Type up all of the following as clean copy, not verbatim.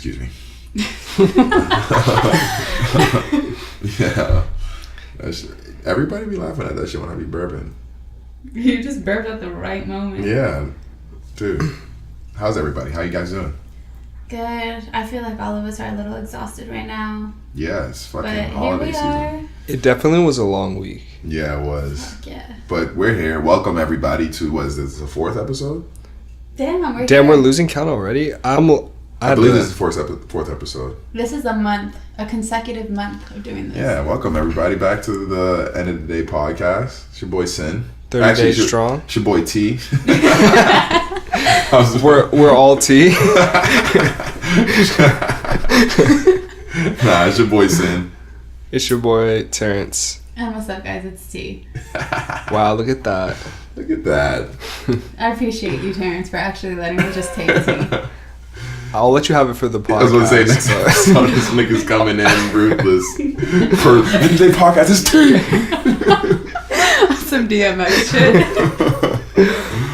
Excuse me. Yeah. Everybody be laughing at that shit when I be burping. You just burped at the right moment. Yeah. Dude. How's everybody? How you guys doing? Good. I feel like all of us are a little exhausted right now. Yeah, it's fucking but holiday here we are. season. It definitely was a long week. Yeah, it was. Fuck yeah. But we're here. Welcome everybody to, what is this, the 4th episode? Damn, we're losing count already? I believe this is the fourth episode. This is a consecutive month of doing this. Yeah, welcome everybody back to the End of the Day podcast. It's your boy Sin. 30 days strong. It's your boy T. We're all T. Nah, it's your boy Sin. It's your boy Terrence. And what's up, guys? It's T. Wow, look at that. Look at that. I appreciate you, Terrence, for actually letting me just take T. I'll let you have it for the podcast. I was going to say, next episode, this nigga's coming in ruthless. For End of the Day podcast, it's T. Some DMX shit.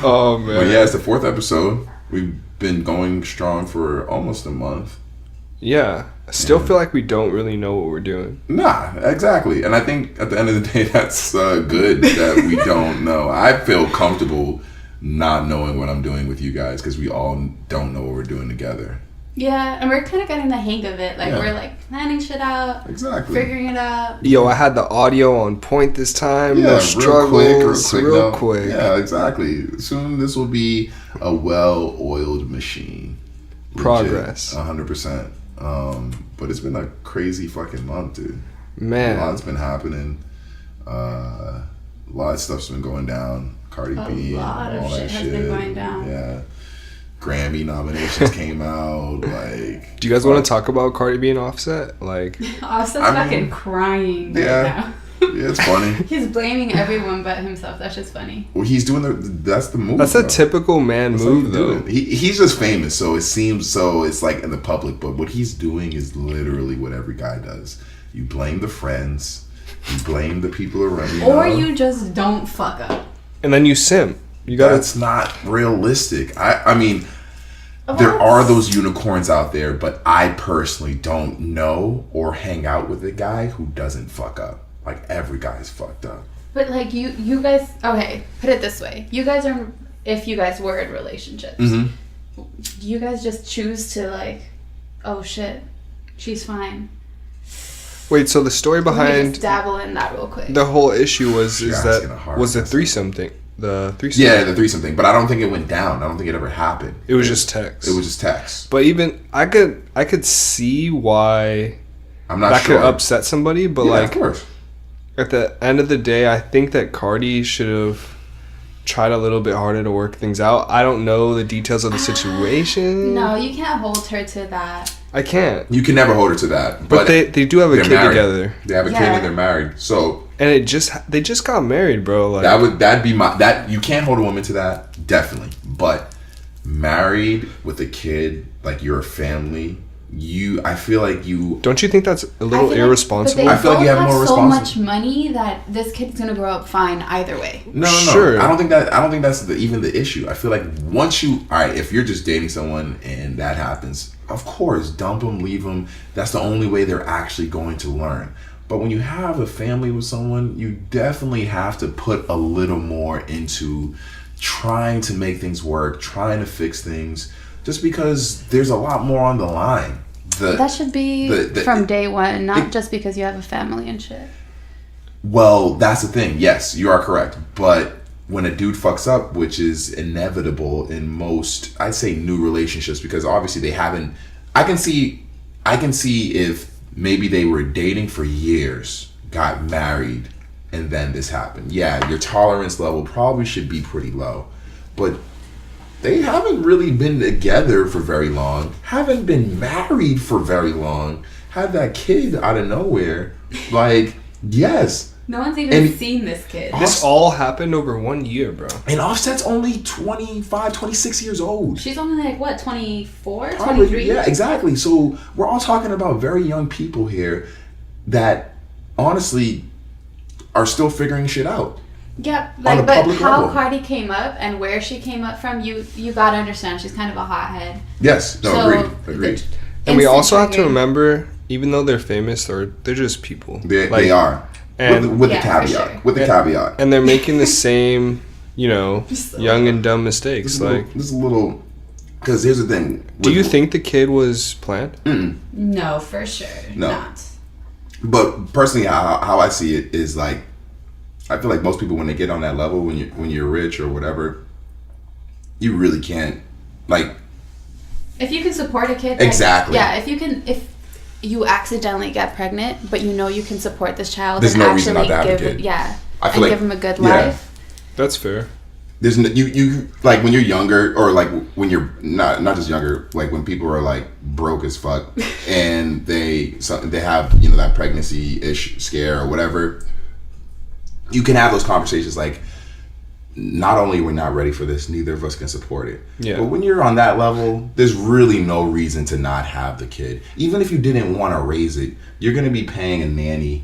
Oh, man. But yeah, it's the 4th episode. We've been going strong for almost a month. Yeah. I still feel like we don't really know what we're doing. Nah, exactly. And I think at the end of the day, that's good that we don't know. I feel comfortable not knowing what I'm doing with you guys because we all don't know what we're doing together. Yeah, and we're kind of getting the hang of it. Like, we're like planning shit out. Exactly. Figuring it out. Yo, I had the audio on point this time. Yeah, No struggles. Real quick. Yeah, exactly. Soon this will be a well-oiled machine. Progress. 100%. But it's been a crazy fucking month, dude. Man. A lot's been happening. A lot of stuff's been going down. Cardi B and all that shit. Has been going down. Yeah. Grammy nominations came out. Like, do you guys want to talk about Cardi B and Offset? Like, Offset's fucking crying right now. Yeah, it's funny. He's blaming everyone but himself. That's just funny. Well, he's doing that's the move. That's a typical man move, though. He's just famous, so it seems so. It's like in the public, but what he's doing is literally what every guy does. You blame the friends, you blame the people around you, or you just don't fuck up, and then you simp. That's not realistic. I mean, there are those unicorns out there, but I personally don't know or hang out with a guy who doesn't fuck up. Like, every guy's fucked up. But like you guys, okay, put it this way: you guys are, if you guys were in relationships, you guys just choose to like, oh shit, she's fine. Wait, so the story behind just dabble in that real quick. The whole issue was the threesome thing. The threesome. Yeah, the threesome thing. But I don't think it went down. I don't think it ever happened. It was just text. It was just text. But even I could see why I'm not sure. That could upset somebody, but yeah, like, of course. At the end of the day, I think that Cardi should have tried a little bit harder to work things out. I don't know the details of the situation. No, you can't hold her to that. I can't. You can never hold her to that. But they do have a kid together. They have a kid and they're married. So and they just got married, bro. Like, that'd be you can't hold a woman to that, definitely. But married with a kid, like you're a family. I feel like you... Don't you think that's a little irresponsible? I feel like you have more responsibility. So much money that this kid's gonna grow up fine either way. No. Sure. I don't think that's even the issue. I feel like once you... Alright, if you're just dating someone and that happens, of course, dump them, leave them. That's the only way they're actually going to learn. But when you have a family with someone, you definitely have to put a little more into trying to make things work, trying to fix things. Just because there's a lot more on the line. That should be from day one, not just because you have a family and shit. Well, that's the thing. Yes, you are correct. But when a dude fucks up, which is inevitable in most, I'd say, new relationships, because obviously they haven't... I can see if maybe they were dating for years, got married, and then this happened. Yeah, your tolerance level probably should be pretty low. But... they haven't really been together for very long, haven't been married for very long, had that kid out of nowhere. Like, yes. No one's even seen this kid. This all happened over 1 year, bro. And Offset's only 25, 26 years old. She's only like, what, 24, Probably, 23? Yeah, exactly. So we're all talking about very young people here that honestly are still figuring shit out. Yeah, like, but how Cardi came up and where she came up from, you gotta understand she's kind of a hothead. Yes, no, so agreed. And we Instant also have to trigger. remember, even though they're famous, they're just people. They are. And With the Yeah, for caveat. sure. With the caveat. and they're making the same, young and dumb mistakes. This is a little. Because here's the thing. Do you think the kid was planned? No, for sure. No. Not. But personally, how I see it is like, I feel like most people when they get on that level, when you're rich or whatever, you really can't like. If you can support a kid, Exactly. If you accidentally get pregnant, but you know you can support this child, There's and no reason actually not to have a give kid. and give him a good life. That's fair. There's you like when you're younger or like when you're not just younger, like when people are like broke as fuck and they have that pregnancy ish scare or whatever, you can have those conversations like, not only we're not ready for this, neither of us can support it. Yeah. But when you're on that level, there's really no reason to not have the kid. Even if you didn't want to raise it, you're gonna be paying a nanny.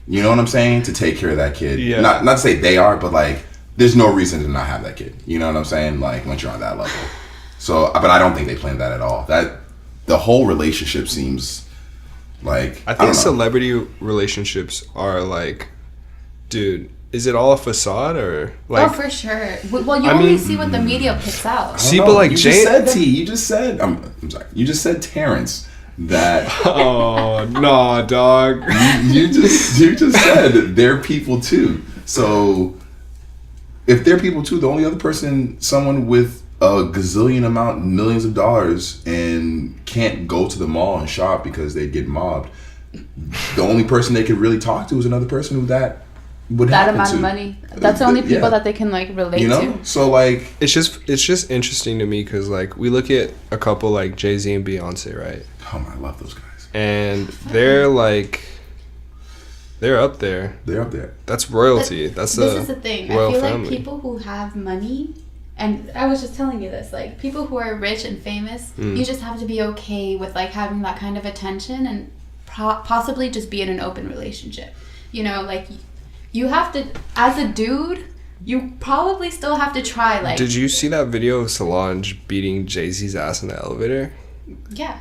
You know what I'm saying? To take care of that kid. Yeah. Not to say they are, but like, there's no reason to not have that kid. You know what I'm saying? Like, once you're on that level. So, but I don't think they planned that at all. That the whole relationship seems like, I think don't know. celebrity relationships are like, dude, is it all a facade or like? Oh, for sure. Well, you I only mean- see what the media puts out. See, I don't but know. like you Jane- just said T. You just said I'm sorry. You just said Terrence. That Oh nah, dog. you just said they're people too. So if they're people too, the only other person, someone with a gazillion amount, millions of dollars, and can't go to the mall and shop because they'd get mobbed. The only person they could really talk to is another person who that would That happen amount to. of money. That's the only people Yeah. that they can like relate You know, to. so like, It's just interesting to me because like we look at a couple like Jay-Z and Beyonce, right? oh my, I love those guys. And they're like, they're up there. They're up there. That's royalty. That's This the is the thing. I royal feel family. like people who have money, and I was just telling you this, like people who are rich and famous, you just have to be okay with like having that kind of attention and possibly just be in an open relationship. You know, like you have to, as a dude, you probably still have to try. Like, Did you see that video of Solange beating Jay-Z's ass in the elevator? yeah,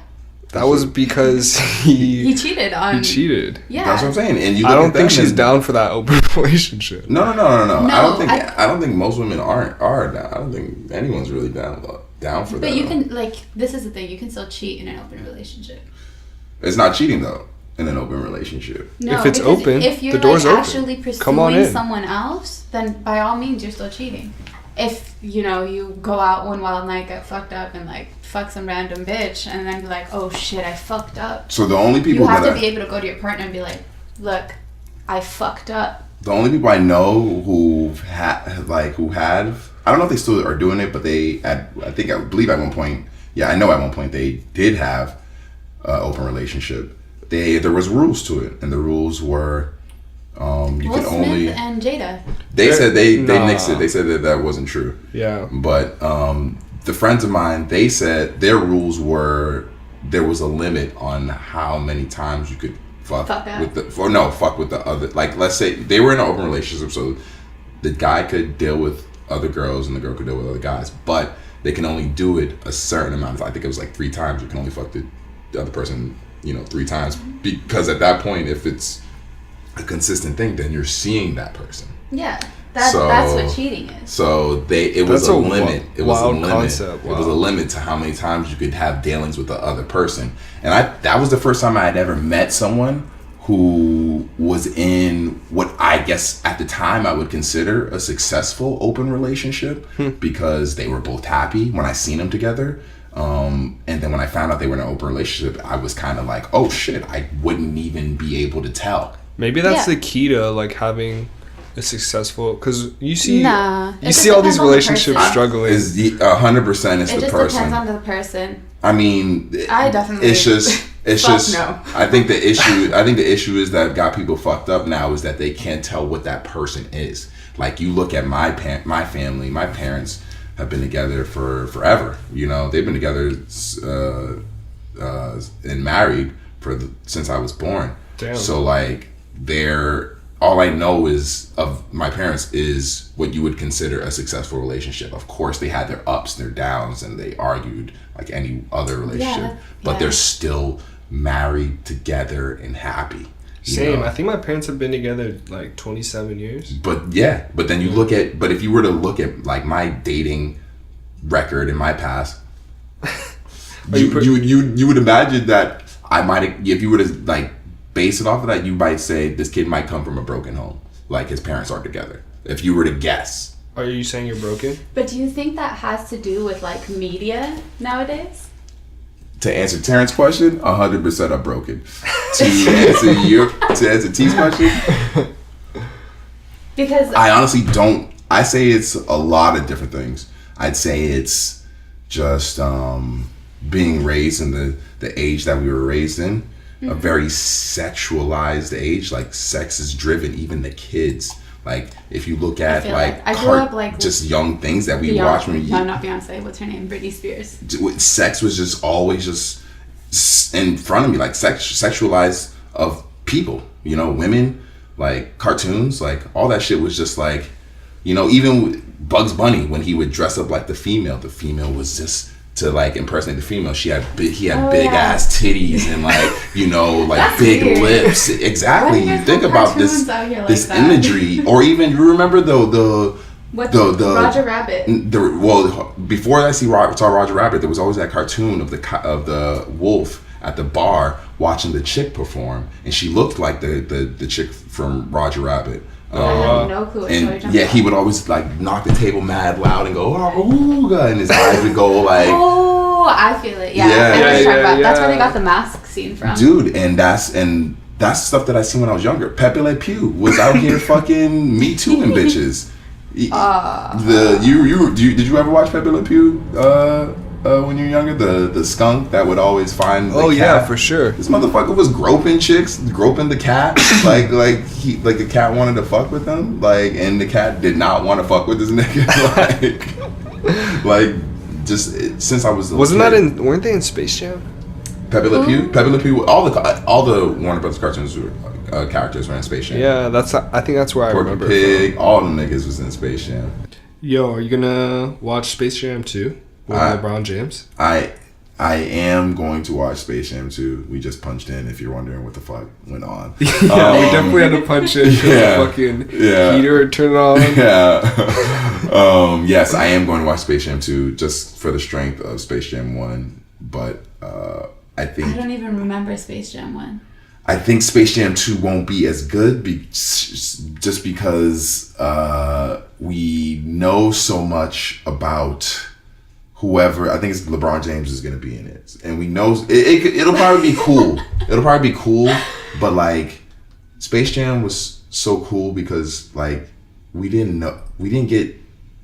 That was because he cheated on. he cheated. Yeah, That's what I'm saying. And you I look don't at think them she's and- down for that open relationship. No. No, I don't think most women are down. I don't think anyone's really down for that. But you can like, this is the thing. You can still cheat in an open relationship. It's not cheating though in an open relationship. No, If it's because open, if you're the door's like open. actually Come on pursuing in. someone else, then by all means you're still cheating. If you go out one wild night, get fucked up, and like fuck some random bitch, and then be like, oh shit, I fucked up. So the only people You have that to be able to go to your partner and be like, look, I fucked up. the only people I know who had I don't know if they still are doing it, but I believe at one point, yeah, I know at one point they did have an open relationship. There was rules to it, and the rules were you Will could Smith only. and Jada. They said they Nah. nixed it. They said that wasn't true. Yeah. But the friends of mine, they said their rules were there was a limit on how many times you could fuck Fuck with fuck with the other. Like, let's say they were in an open relationship, so the guy could deal with other girls and the girl could deal with other guys, but they can only do it a certain amount. I think it was like 3 times. You can only fuck the other person, 3 times, because at that point, if it's a consistent thing, then you're seeing that person. Yeah, that's So- what cheating is. So it was That's a a limit. It was a wild limit. concept. It was a Wow. limit to how many times you could have dealings with the other person. And that was the first time I had ever met someone who was in what I guess at the time I would consider a successful open relationship, because they were both happy when I seen them together. And then when I found out they were in an open relationship, I was kind of like, oh shit, I wouldn't even be able to tell. Maybe that's Yeah. the key to like having a successful, because you see Nah, it you just see all these depends on the relationships person. struggling. Is 100% is It the just person. depends on the person. I mean, I definitely- It's Fuck just. no. I think the issue is that got people fucked up now is that they can't tell what that person is. Like, you look at my family, my parents have been together for forever. They've been together and married since I was born. Damn. So like all I know is of my parents is what you would consider a successful relationship. Of course, they had their ups, their downs, and they argued like any other relationship. But they're still married together and happy. Same. I think my parents have been together like 27 years. But then you look at, but if you were to look at like my dating record in my past, you would imagine that I might, if you were to like base it off of that, you might say this kid might come from a broken home, like his parents are together. If you were to guess. Are you saying you're broken? But do you think that has to do with like media nowadays? To answer Terrence's question, 100% I'm broken. To answer T's question, because I honestly don't. I say it's a lot of different things. I'd say it's just being raised in the age that we were raised in, a very sexualized age. Like sex is driven, even the kids. Like if you look at I grew up like just young things that we watch when no, not Beyonce. What's her name? Britney Spears. Sex was just always just in front of me, like sexualized of people. You know, women, like cartoons, like all that shit was just like, you know, even Bugs Bunny when he would dress up like the female was just to like impersonate the female. He had big ass titties and like, you know, like big weird lips. Exactly. You think about this imagery, or even you remember the Roger Rabbit. Before I saw Roger Rabbit, there was always that cartoon of the wolf at the bar watching the chick perform, and she looked like the chick from Roger Rabbit. I have no clue what you're talking about. He would always like knock the table mad loud and go, "Oh, and his eyes would go like, oh, I feel it. Yeah. That's where they got the mask scene from. Dude, and that's stuff that I seen when I was younger. Pepe Le Pew was out here fucking Me Tooing bitches. Did you ever watch Pepe Le Pew when you were younger? The skunk that would always find the cat? Yeah, for sure. This motherfucker was groping chicks, groping the cat, like the cat wanted to fuck with him, like, and the cat did not want to fuck with this nigga, like just since I was weren't they in Space Jam? Pepe Le Pew, all the Warner Brothers cartoons were characters were in Space Jam. Yeah, I think that's where Porky I remember. Pig, all them niggas was in Space Jam. Yo, are you gonna watch Space Jam 2 with LeBron James? I am going to watch Space Jam 2. We just punched in, if you're wondering what the fuck went on. We definitely had to punch in. Fucking heater, turn it on. Yeah. Yes, I am going to watch Space Jam 2 just for the strength of Space Jam 1. But I don't even remember Space Jam 1. I think Space Jam 2 won't be as good just because we know so much about whoever. I think it's LeBron James is going to be in it. And we know it'll probably be cool. It'll probably be cool. But like Space Jam was so cool because like we didn't get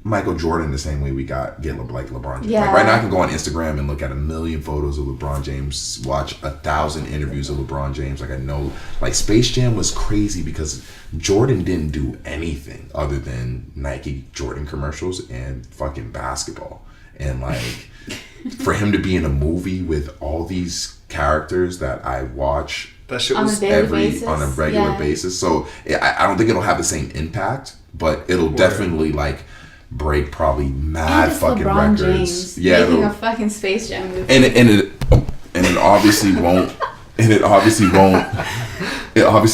Michael Jordan the same way we get like LeBron James. Yeah. Like right now I can go on Instagram and look at 1 million photos of LeBron James, watch 1,000 interviews of LeBron James. Like I know, like Space Jam was crazy because Jordan didn't do anything other than Nike Jordan commercials and fucking basketball. And like for him to be in a movie with all these characters that I watch that shit was on a regular basis. So I don't think it'll have the same impact, but it'll definitely like break probably mad fucking LeBron records. James making a fucking Space Jam movie. And it obviously won't. And it obviously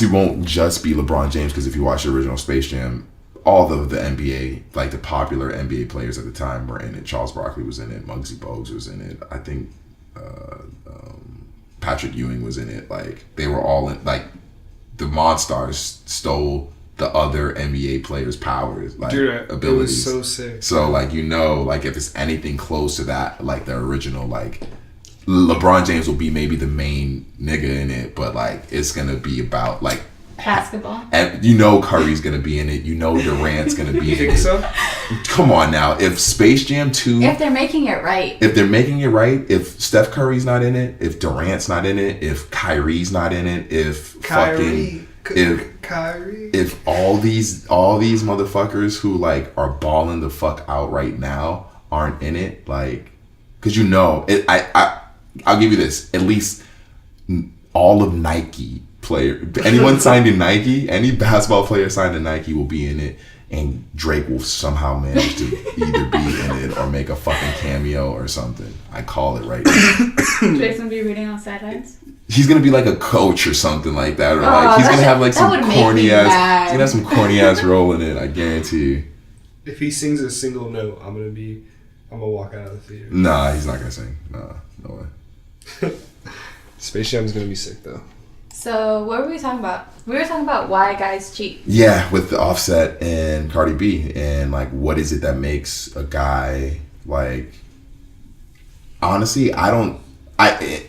won't just be LeBron James, because if you watch the original Space Jam, all of the NBA, like the popular NBA players at the time were in it. Charles Barkley was in it. Muggsy Bogues was in it. I think Patrick Ewing was in it. Like they were all in. Like the Monstars stole the other NBA players' powers, like abilities. It was so sick. So like like if it's anything close to that, like the original, like LeBron James will be maybe the main nigga in it, but like it's gonna be about like basketball. And you know Curry's gonna be in it. You know Durant's gonna be in it. So? Come on now. If Space Jam 2, if they're making it right, if Steph Curry's not in it, if Durant's not in it, if Kyrie's not in it, if all these motherfuckers who like are balling the fuck out right now aren't in it, like, because you know it, I'll give you this, at least all of Nike player, anyone signed to Nike, any basketball player signed to Nike will be in it, and Drake will somehow manage to either be in it or make a fucking cameo or something. I call it right now. Drake's gonna be reading on sidelines. He's gonna be like a coach or something like that, or like he's gonna have like some corny ass. He's gonna have some corny ass role in it. I guarantee you. If he sings a single note, I'm gonna walk out of the theater. Nah, he's not gonna sing. Nah, no way. Space Jam's gonna be sick though. So what were we talking about? We were talking about why guys cheat. Yeah, with the Offset and Cardi B, and like, what is it that makes a guy like? Honestly,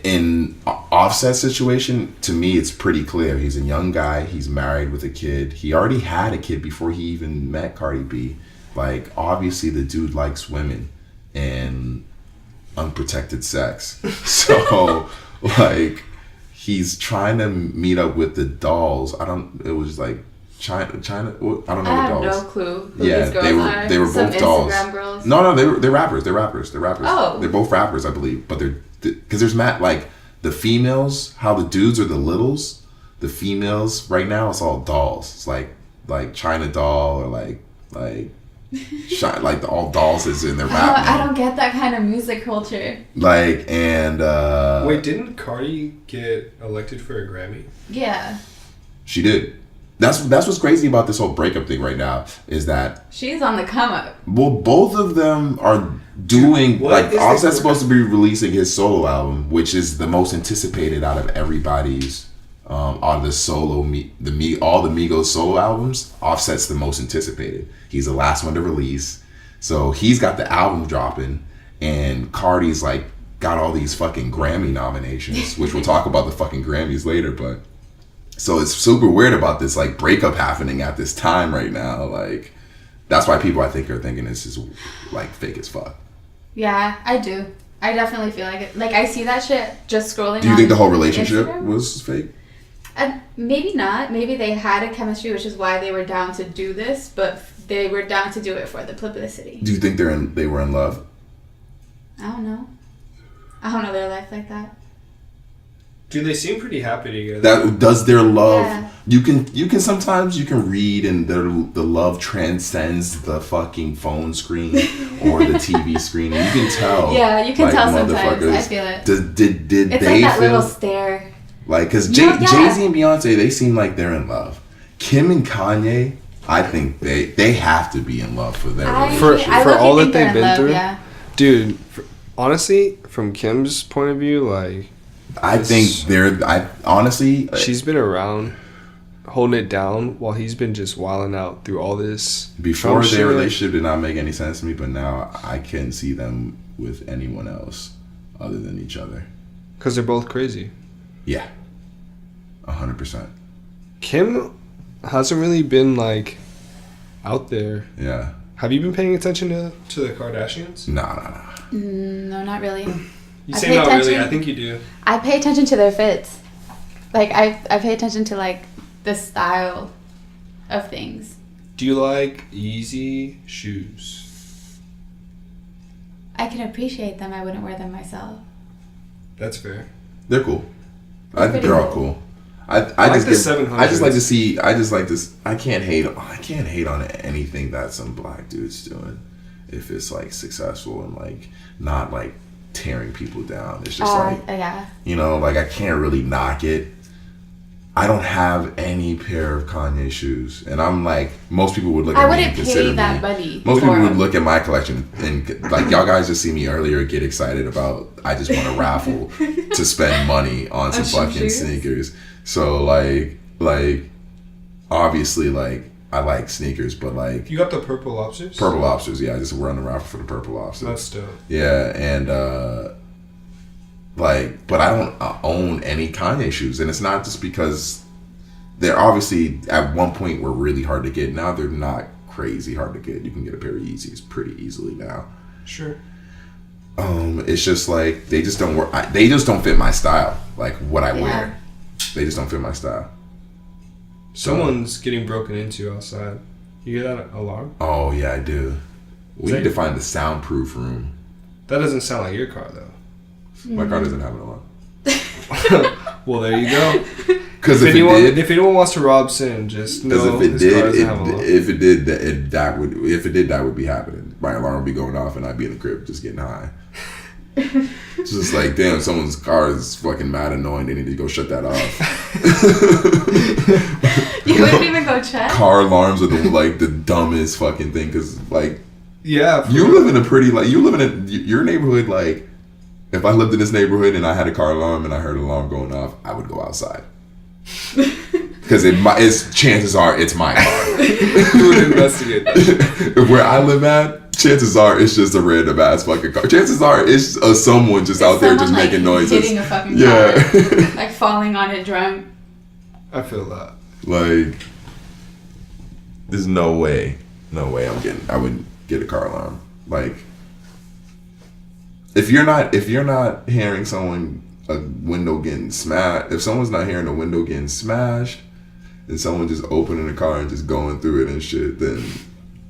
in Offset situation, to me, it's pretty clear. He's a young guy. He's married with a kid. He already had a kid before he even met Cardi B. Like, obviously, the dude likes women and unprotected sex. So, like, he's trying to meet up with the dolls. It was like China. I don't know the dolls. I have no clue who yeah, these girls are. they were Some both dolls. Instagram girls? No, they're rappers. They're rappers. Oh. They're both rappers, I believe. But because there's like the females, how the dudes are the littles. The females right now, it's all dolls. It's like China doll or like all dolls is in their rap. I don't get that kind of music culture. Like, and wait, didn't Cardi get elected for a Grammy? Yeah. She did. That's what's crazy about this whole breakup thing right now is that she's on the come up. Well, both of them are doing like Offset's supposed to be releasing his solo album, which is the most anticipated out of everybody's out of the solo all the Migos solo albums. Offset's the most anticipated. He's the last one to release, so he's got the album dropping, and Cardi's like got all these fucking Grammy nominations, which we'll talk about the fucking Grammys later, but. So it's super weird about this like breakup happening at this time right now. Like, that's why people I think are thinking this is like fake as fuck. Yeah, I do. I definitely feel like it. Like, I see that shit just scrolling. Do you think the whole relationship Instagram was fake? Maybe not. Maybe they had a chemistry, which is why they were down to do this. But they were down to do it for the publicity. Do you think they were in love? I don't know. I don't know their life like that. Dude, they seem pretty happy together. That does their love. Yeah. You can sometimes read and the love transcends the fucking phone screen or the TV screen. And you can tell. Yeah, you can like, tell sometimes. I feel it. Did it's they like that feel, little stare. Like, because Jay-Z and Beyonce, they seem like they're in love. Kim and Kanye, I think they have to be in love for their relationship. For all that they've been through. Yeah. Dude, honestly, from Kim's point of view, like. I think honestly she's been around holding it down while he's been just wilding out through all this. Before their relationship did not make any sense to me, but now I can see them with anyone else other than each other. Because they're both crazy. Yeah. 100%. Kim hasn't really been like out there. Yeah. Have you been paying attention to the Kardashians? Nah. No, not really. You say not really. I think you do. I pay attention to their fits. Like, I pay attention to, like, the style of things. Do you like Yeezy shoes? I can appreciate them. I wouldn't wear them myself. That's fair. They're cool. I think they're all cool. I like the 700s. I just like to see. I just like this. I can't hate on anything that some black dude's doing if it's like successful and like not like tearing people down. It's just like, yeah. You know, like I can't really knock it. I don't have any pair of Kanye shoes, and I'm like, most people would look at me and consider me. Most people would look at my collection and like, y'all guys just see me earlier get excited about I just want to raffle to spend money on some fucking sneakers. So like obviously like I like sneakers, but like you got the purple lobsters. Purple lobsters, yeah. I just run the raffle for the purple lobsters. That's dope. Yeah, and like, but I don't own any Kanye shoes, and it's not just because they're obviously at one point were really hard to get. Now they're not crazy hard to get. You can get a pair of Yeezys pretty easily now. Sure. It's just like they just don't work. They just don't fit my style. Like what I wear, they just don't fit my style. Someone's getting broken into outside. You hear that alarm? Oh yeah, I do. We need to find the soundproof room. That doesn't sound like your car though. My car doesn't have an alarm. Well, there you go. Because if anyone wants to rob Sin, just know if it his did, car doesn't have a lock. if it did, that would be happening. My alarm would be going off, and I'd be in the crib just getting high. Just like, damn, someone's car is fucking mad annoying. They need to go shut that off. You wouldn't even go check? Car alarms are the dumbest fucking thing. Because, like, Yeah. you live in a pretty, like, you live in your neighborhood, like, if I lived in this neighborhood and I had a car alarm and I heard an alarm going off, I would go outside. Because chances are it's my car. You would investigate that. Where I live at, chances are it's just a random ass fucking car. Chances are it's someone just out there just making noises. Hitting a fucking car. Like falling on it drunk. I feel that. Like, there's no way I would get a car alarm. Like, if you're not hearing a window getting smashed, if someone's not hearing a window getting smashed, and someone just opening the car and just going through it and shit, then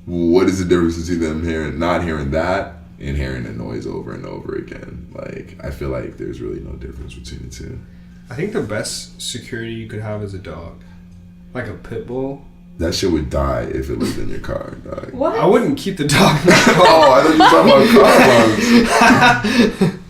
what is the difference between them not hearing that and hearing the noise over and over again? Like, I feel like there's really no difference between the two. I think the best security you could have is a dog, like a pit bull. That shit would die if it lived in your car, dog. What? I wouldn't keep the dog in the car. Oh, I thought you were talking about car alarms.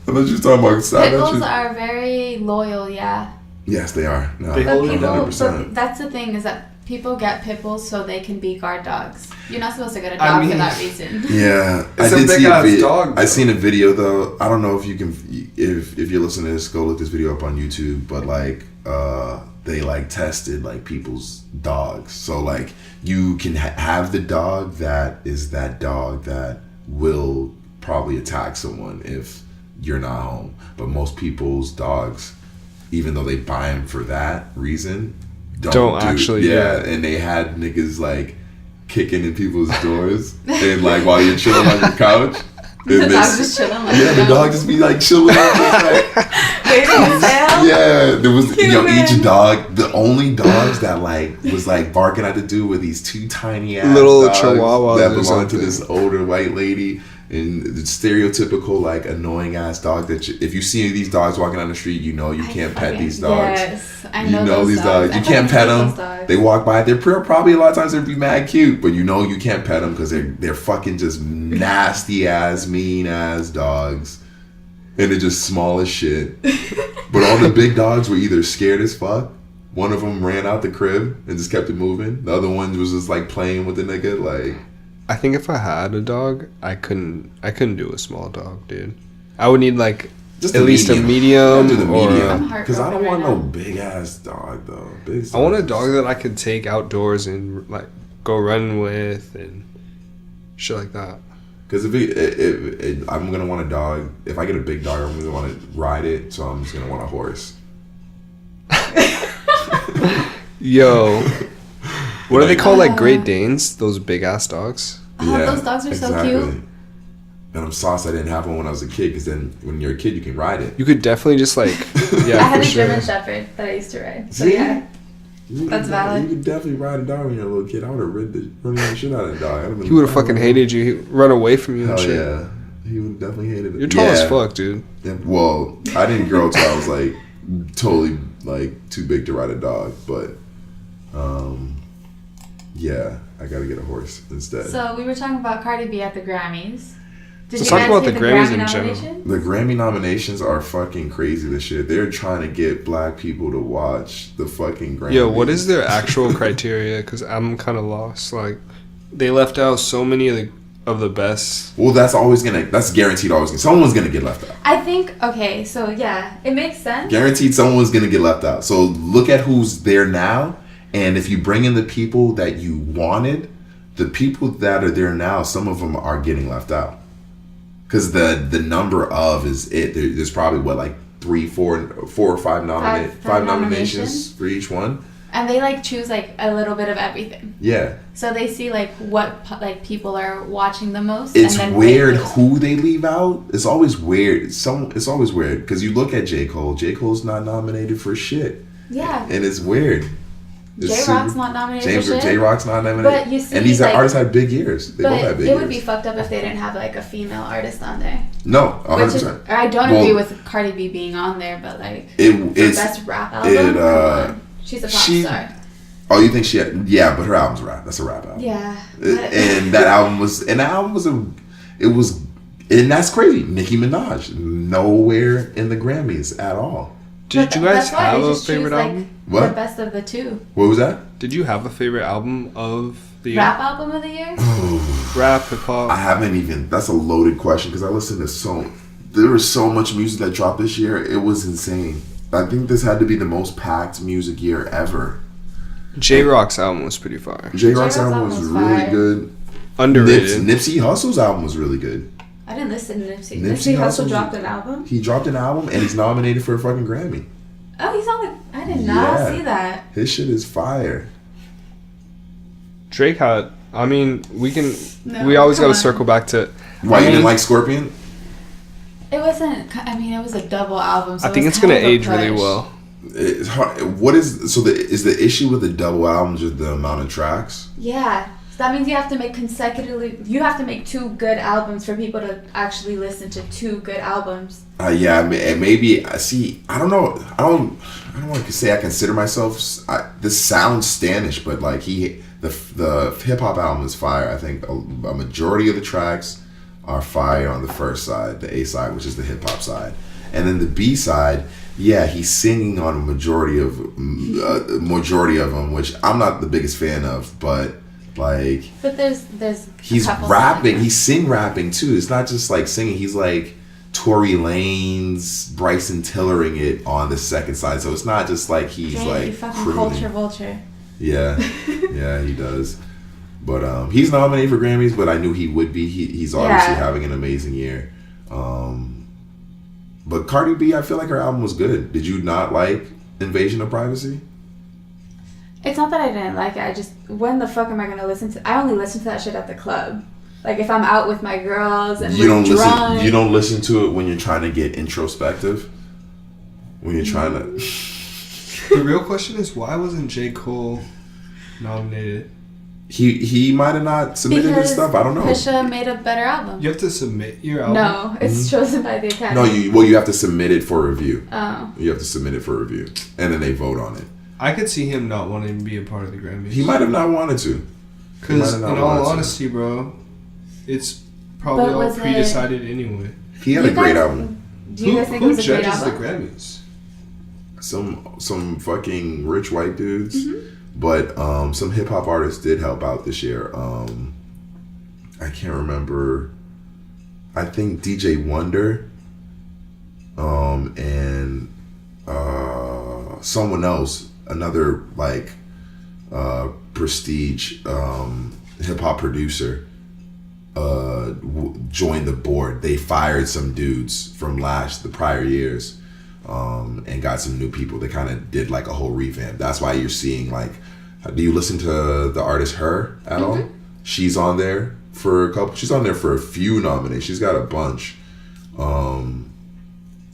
I thought you were talking about... Pit bulls are very loyal, yeah. Yes, they are. No, They hold it 100%. That's the thing, is that people get pit bulls so they can be guard dogs. You're not supposed to get a dog for that reason. Yeah, It's a big-ass dog, though. I seen a video though. I don't know if you can, if you're listening to this, go look this video up on YouTube. But like, they like tested like people's dogs. So like, you can have the dog that is that dog that will probably attack someone if you're not home. But most people's dogs, even though they buy them for that reason, don't actually. Yeah, and they had niggas like kicking in people's doors and like while you're chilling on your couch. The dog just chilling. Like, the dog just be like chilling. Just like, waiting to fail. Yeah, there was each dog. The only dogs that like was like barking at the dude were these two tiny ass little dogs chihuahuas that belonged to this older white lady. And the stereotypical like annoying ass dog that if you see these dogs walking down the street, you know you can't pet these dogs. Yes, I know these dogs. You can't pet them. They walk by. They're probably a lot of times they'd be mad cute, but you know you can't pet them because they're fucking just nasty ass, mean ass dogs, and they're just small as shit. But all the big dogs were either scared as fuck. One of them ran out the crib and just kept it moving. The other one was just like playing with the nigga like. I think if I had a dog, I couldn't do a small dog, dude. I would need like just at least a medium. Because I don't want no big ass dog though. I want a dog that I could take outdoors and like go run with and shit like that. Because if I'm gonna want a dog, if I get a big dog, I'm gonna want to ride it. So I'm just gonna want a horse. Yo. What do they call like Great Danes? Those big ass dogs. Oh, yeah, those dogs are so cute. And I'm sauced I didn't have one when I was a kid, because then when you're a kid you can ride it. You could definitely just like I had a German Shepherd that I used to ride. So yeah, that's valid. You could definitely ride a dog when you're a little kid. I would have run the shit out of that dog. He would have fucking hated you. He'd run away from you and shit. Yeah, he would definitely hated it. You're tall as fuck, dude. Yeah, well, I didn't grow till I was like totally like too big to ride a dog, but yeah, I gotta get a horse instead. So we were talking about Cardi B at the Grammys. Let's talk about the Grammys in general. The Grammy nominations are fucking crazy this year. They're trying to get black people to watch the fucking Grammys. Yo, what is their actual criteria? Because I'm kind of lost. Like, they left out so many of the best. Well, that's guaranteed always. Someone's gonna get left out. I think, okay, so yeah, it makes sense. Guaranteed someone's gonna get left out. So look at who's there now. And if you bring in the people that you wanted, the people that are there now, some of them are getting left out. Because the number of is it. There's probably like 4 or 5 nominations for each one. And they like choose like a little bit of everything. Yeah. So they see like what like people are watching the most. It's and then weird who they leave out. It's always weird. It's always weird because you look at J. Cole. J. Cole's not nominated for shit. Yeah. And it's weird. J-Rock's not nominated for shit. J-Rock's not nominated. But you see, and these like, artists had big years. They both had big years. It would be fucked up if they didn't have like a female artist on there. No, 100%. I don't agree with Cardi B being on there, but like for best rap album. She's a pop star. Oh, you think she had... Yeah, but her album's rap. That's a rap album. Yeah. And that album was... And that's crazy. Nicki Minaj. Nowhere in the Grammys at all. Did you guys have a favorite album? What? The best of the two. What was that? Did you have a favorite album of the year? Rap album of the year? Rap, hip-hop. I haven't even... That's a loaded question because I listened to there was so much music that dropped this year. It was insane. I think this had to be the most packed music year ever. J-Rock's album was pretty fire. J-Rock's album was really good. Underrated. Nipsey Hussle's album was really good. I didn't listen to Nipsey. Nipsey Hussle dropped an album? He dropped an album and he's nominated for a fucking Grammy. Oh, he's on the... I did not see that. His shit is fire. Drake had... I mean, we always got to circle back to... Why you didn't like Scorpion? It wasn't... I mean, it was a double album, so I think it's going to age really well. It's hard. What is... So is the issue with the double album just the amount of tracks? Yeah. So that means you have to make consecutively... You have to make 2 good albums for people to actually listen to 2 good albums. Yeah, and maybe... See, I don't know. I don't want to say I consider myself... this sounds Stanish, but like the hip-hop album is fire. I think a majority of the tracks are fire on the first side, the A side, which is the hip-hop side. And then the B side... Yeah, he's singing on a majority of them, which I'm not the biggest fan of, but like. But there's. He's rapping. He's sing rapping too. It's not just like singing. He's like Tory Lanez, Bryson Tillering it on the second side. So it's not just like he's like you fucking crooning. culture vulture. Yeah, yeah, he does. But he's nominated for Grammys, but I knew he would be. He's obviously having an amazing year. But Cardi B, I feel like her album was good. Did you not like Invasion of Privacy? It's not that I didn't like it. I just, when the fuck am I going to listen to... I only listen to that shit at the club. Like, if I'm out with my girls and we're drunk. You don't listen to it when you're trying to get introspective? When you're trying to... The real question is, why wasn't J. Cole nominated? He might have not submitted his stuff. I don't know. Pusha made a better album. You have to submit your album? No, it's chosen by the Academy. No, you have to submit it for review. Oh. You have to submit it for review. And then they vote on it. I could see him not wanting to be a part of the Grammys. He might have not wanted to. Because in all honesty, bro, it's probably all pre-decided anyway. He had a great album. Do you guys think it was a great album? Who judges the Some Grammys? fucking rich white dudes. Mm-hmm. But some hip hop artists did help out this year. I can't remember. I think DJ Wonder, and someone else, another like prestige hip hop producer, joined the board. They fired some dudes from the prior years. And got some new people. They kind of did like a whole revamp. That's why you're seeing like, do you listen to the artist Her at all? She's on there for a couple. She's on there for a few nominations. She's got a bunch.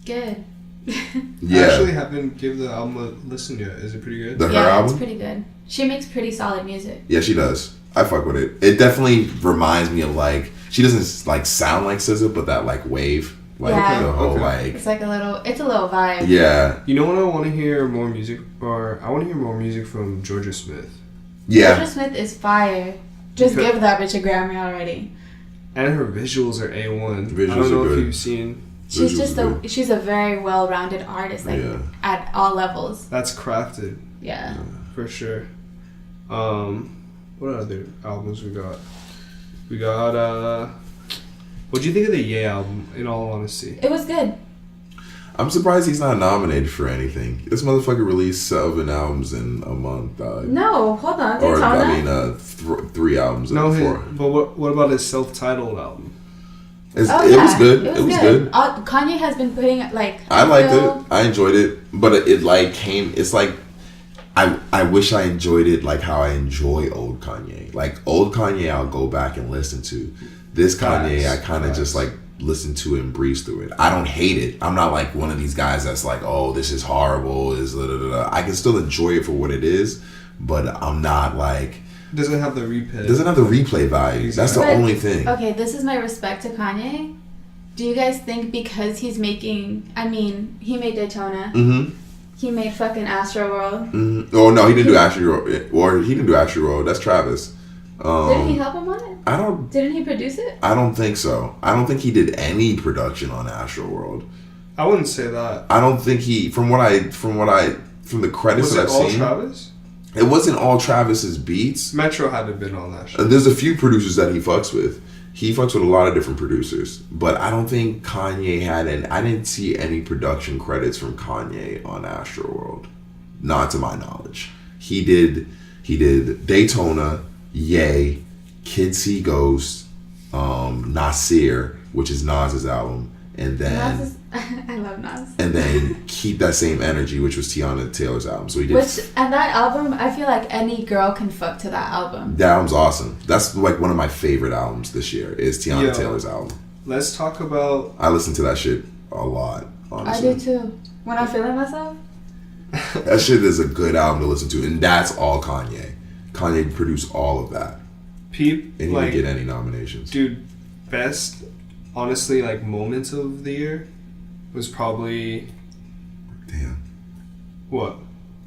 Good. Yeah. I actually haven't given the album a listen yet. Is it pretty good? Her album? It's pretty good. She makes pretty solid music. Yeah, she does. I fuck with it. It definitely reminds me of like, she doesn't like sound like SZA, but that like wave. Like the whole like it's like it's a little vibe. Yeah. You know what I want to hear more music, or I want to hear more music from Georgia Smith. Yeah. Georgia Smith is fire. Just give that bitch a Grammy already. And her visuals are A1. Visuals I don't know are good. if you've seen. She's a very well-rounded artist, like at all levels. That's crafted. Yeah. For sure. What other albums we got? We got what'd you think of the Ye album, in all honesty? It was good. I'm surprised he's not nominated for anything. This motherfucker released 7 albums in a month. No, hold on. Or, 3 albums in 4. But what about his self-titled album? It was good. It was good. Kanye has been putting, like... I liked it. I enjoyed it. But it like came... It's like... I wish I enjoyed it like how I enjoy old Kanye. Like, old Kanye I'll go back and listen to. This Kanye, I kind of just like listen to it and breeze through it. I don't hate it. I'm not like one of these guys that's like, oh, this is horrible. I can still enjoy it for what it is, but I'm not like... Doesn't have the replay. Doesn't have the replay value. That's the only thing. Okay, this is my respect to Kanye. Do you guys think because he's making... I mean, he made Daytona. Mm-hmm. He made fucking Astroworld. Oh no, he didn't do Astroworld, or he didn't do Astroworld. That's Travis. Didn't he help him on it? Didn't he produce it? I don't think so. I don't think he did any production on Astroworld. I wouldn't say that. I don't think he. From the credits that I've seen. Was it all Travis? It wasn't all Travis's beats. Metro had to have been on that shit. There's a few producers that he fucks with. He fucks with a lot of different producers, but I don't think Kanye had I didn't see any production credits from Kanye on Astroworld, not to my knowledge. He did Daytona, Ye, Kid See Ghost, Nasir, which is Nas's album, and then I love Nas. And then Keep That Same Energy, which was Tiana Taylor's album. So he did. And that album, I feel like any girl can fuck to that album. That album's awesome. That's like one of my favorite albums this year. Is Tiana Taylor's album. Let's talk about. I listen to that shit a lot. Honestly, I do too. When I'm feeling myself. That shit is a good album to listen to, and that's all Kanye. Kanye produced all of that. Peep, and he didn't get any nominations. Dude, best, honestly, like moments of the year was probably. Damn. What?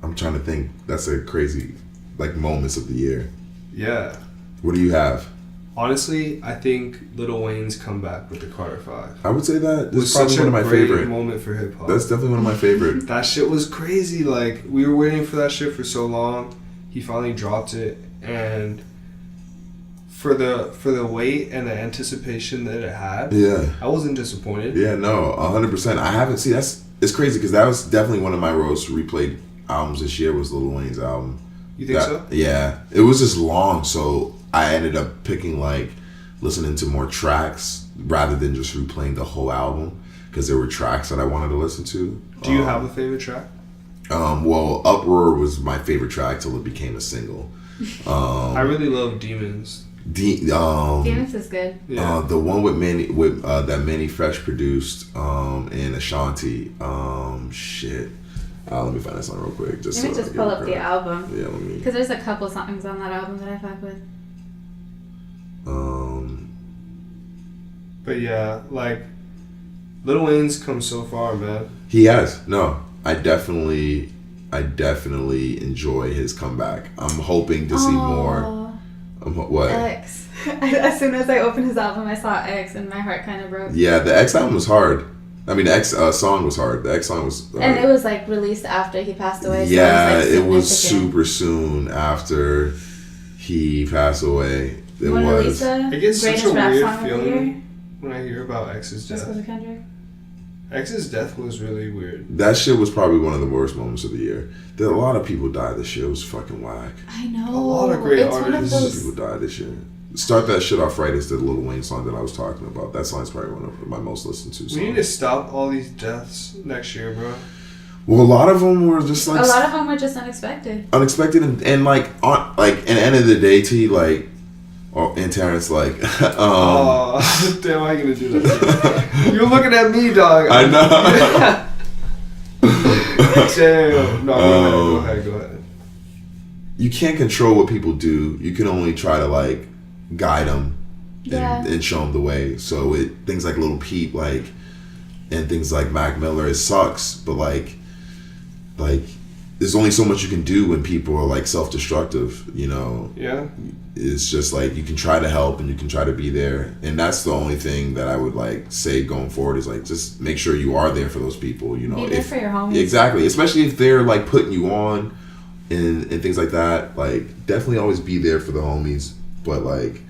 I'm trying to think. That's a crazy, like, moments of the year. Yeah. What do you have? Honestly, I think Lil Wayne's comeback with the Carter 5. I would say that was probably such one of my favorite moment for hip hop. That's definitely one of my favorite. That shit was crazy. Like, we were waiting for that shit for so long. He finally dropped it, and for the wait and the anticipation that it had, I wasn't disappointed. Yeah, no, 100%. I haven't seen. It's crazy because that was definitely one of my most replayed albums this year. Was Lil Wayne's album. You think so? Yeah, it was just long, so I ended up picking listening to more tracks rather than just replaying the whole album because there were tracks that I wanted to listen to. Do you have a favorite track? Well, Uproar was my favorite track till it became a single. I really love Demons. Demons is good. Yeah. The one with that Manny Fresh produced and Ashanti. Shit. Let me find that song real quick. Let me just pull up the album. Yeah, let me. Because there's a couple songs on that album that I fuck with. But yeah, like Lil Wayne's come so far, man. He has. No, I definitely enjoy his comeback. I'm hoping to see more. What? X. As soon as I opened his album, I saw X, and my heart kind of broke. Yeah, the X album was hard. I mean, the X song was hard. The X song was hard. And it was like released after he passed away. So yeah, it was super soon after he passed away. It was. I get such a weird feeling when I hear about X's death. Was it Kendrick? X's death was really weird. That shit was probably one of the worst moments of the year. A lot of people died this year. It was fucking whack. I know. A lot of great artists. People died this year. Start That Shit Off Right is the Lil Wayne song that I was talking about. That song's probably one of my most listened to songs. We need to stop all these deaths next year, bro. Well, a lot of them were just like... A lot of them were just unexpected. Unexpected and like, at the end of the day, T, like... Oh, and Terrence, like... oh, damn, how you gonna do that? You're looking at me, dog. I know. Damn. No, go ahead. You can't control what people do. You can only try to, like, guide them and show them the way. So things like Lil Peep, like, and things like Mac Miller, it sucks. But, like, there's only so much you can do when people are, like, self-destructive, you know? Yeah. It's just, like, you can try to help and you can try to be there. And that's the only thing that I would, like, say going forward is, like, just make sure you are there for those people, you know? Be there for your homies. Exactly. Especially if they're, like, putting you on and things like that. Like, definitely always be there for the homies. But, like,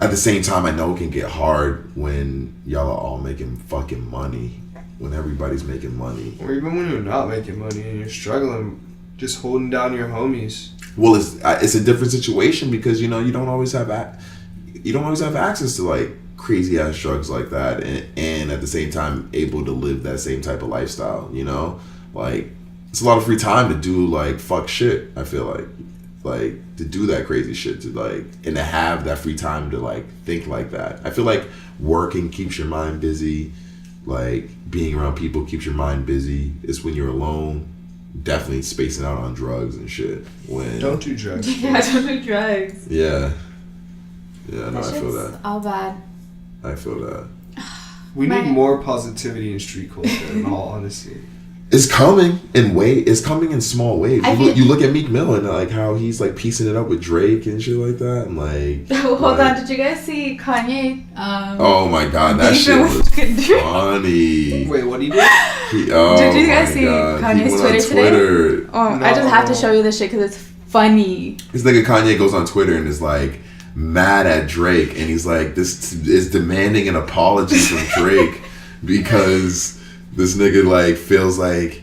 at the same time, I know it can get hard when y'all are all making fucking money. When everybody's making money. Or even when you're not making money and you're struggling, just holding down your homies. Well, it's a different situation because, you know, you don't always have access to, like, crazy ass drugs like that, and at the same time able to live that same type of lifestyle, you know? Like, it's a lot of free time to do, like, fuck shit, I feel like to do that crazy shit, to, like, and to have that free time to, like, think like that. I feel like working keeps your mind busy, like, being around people keeps your mind busy. It's when you're alone, definitely spacing out on drugs and shit. Don't do drugs. Yeah, don't do drugs. Yeah, no, I feel that. All bad. I feel that. We need more positivity in street culture, in all honesty. It's coming in It's coming in small waves. You look at Meek Mill and like how he's like piecing it up with Drake and shit like that. I'm like, hold on. Did you guys see Kanye? Oh my god, that shit was funny. Wait, what did he do? Did you guys see Kanye's Twitter today? Oh, no. I just have to show you this shit because it's funny. This nigga Kanye goes on Twitter and is like mad at Drake, and he's like, this is demanding an apology from Drake because this nigga like feels like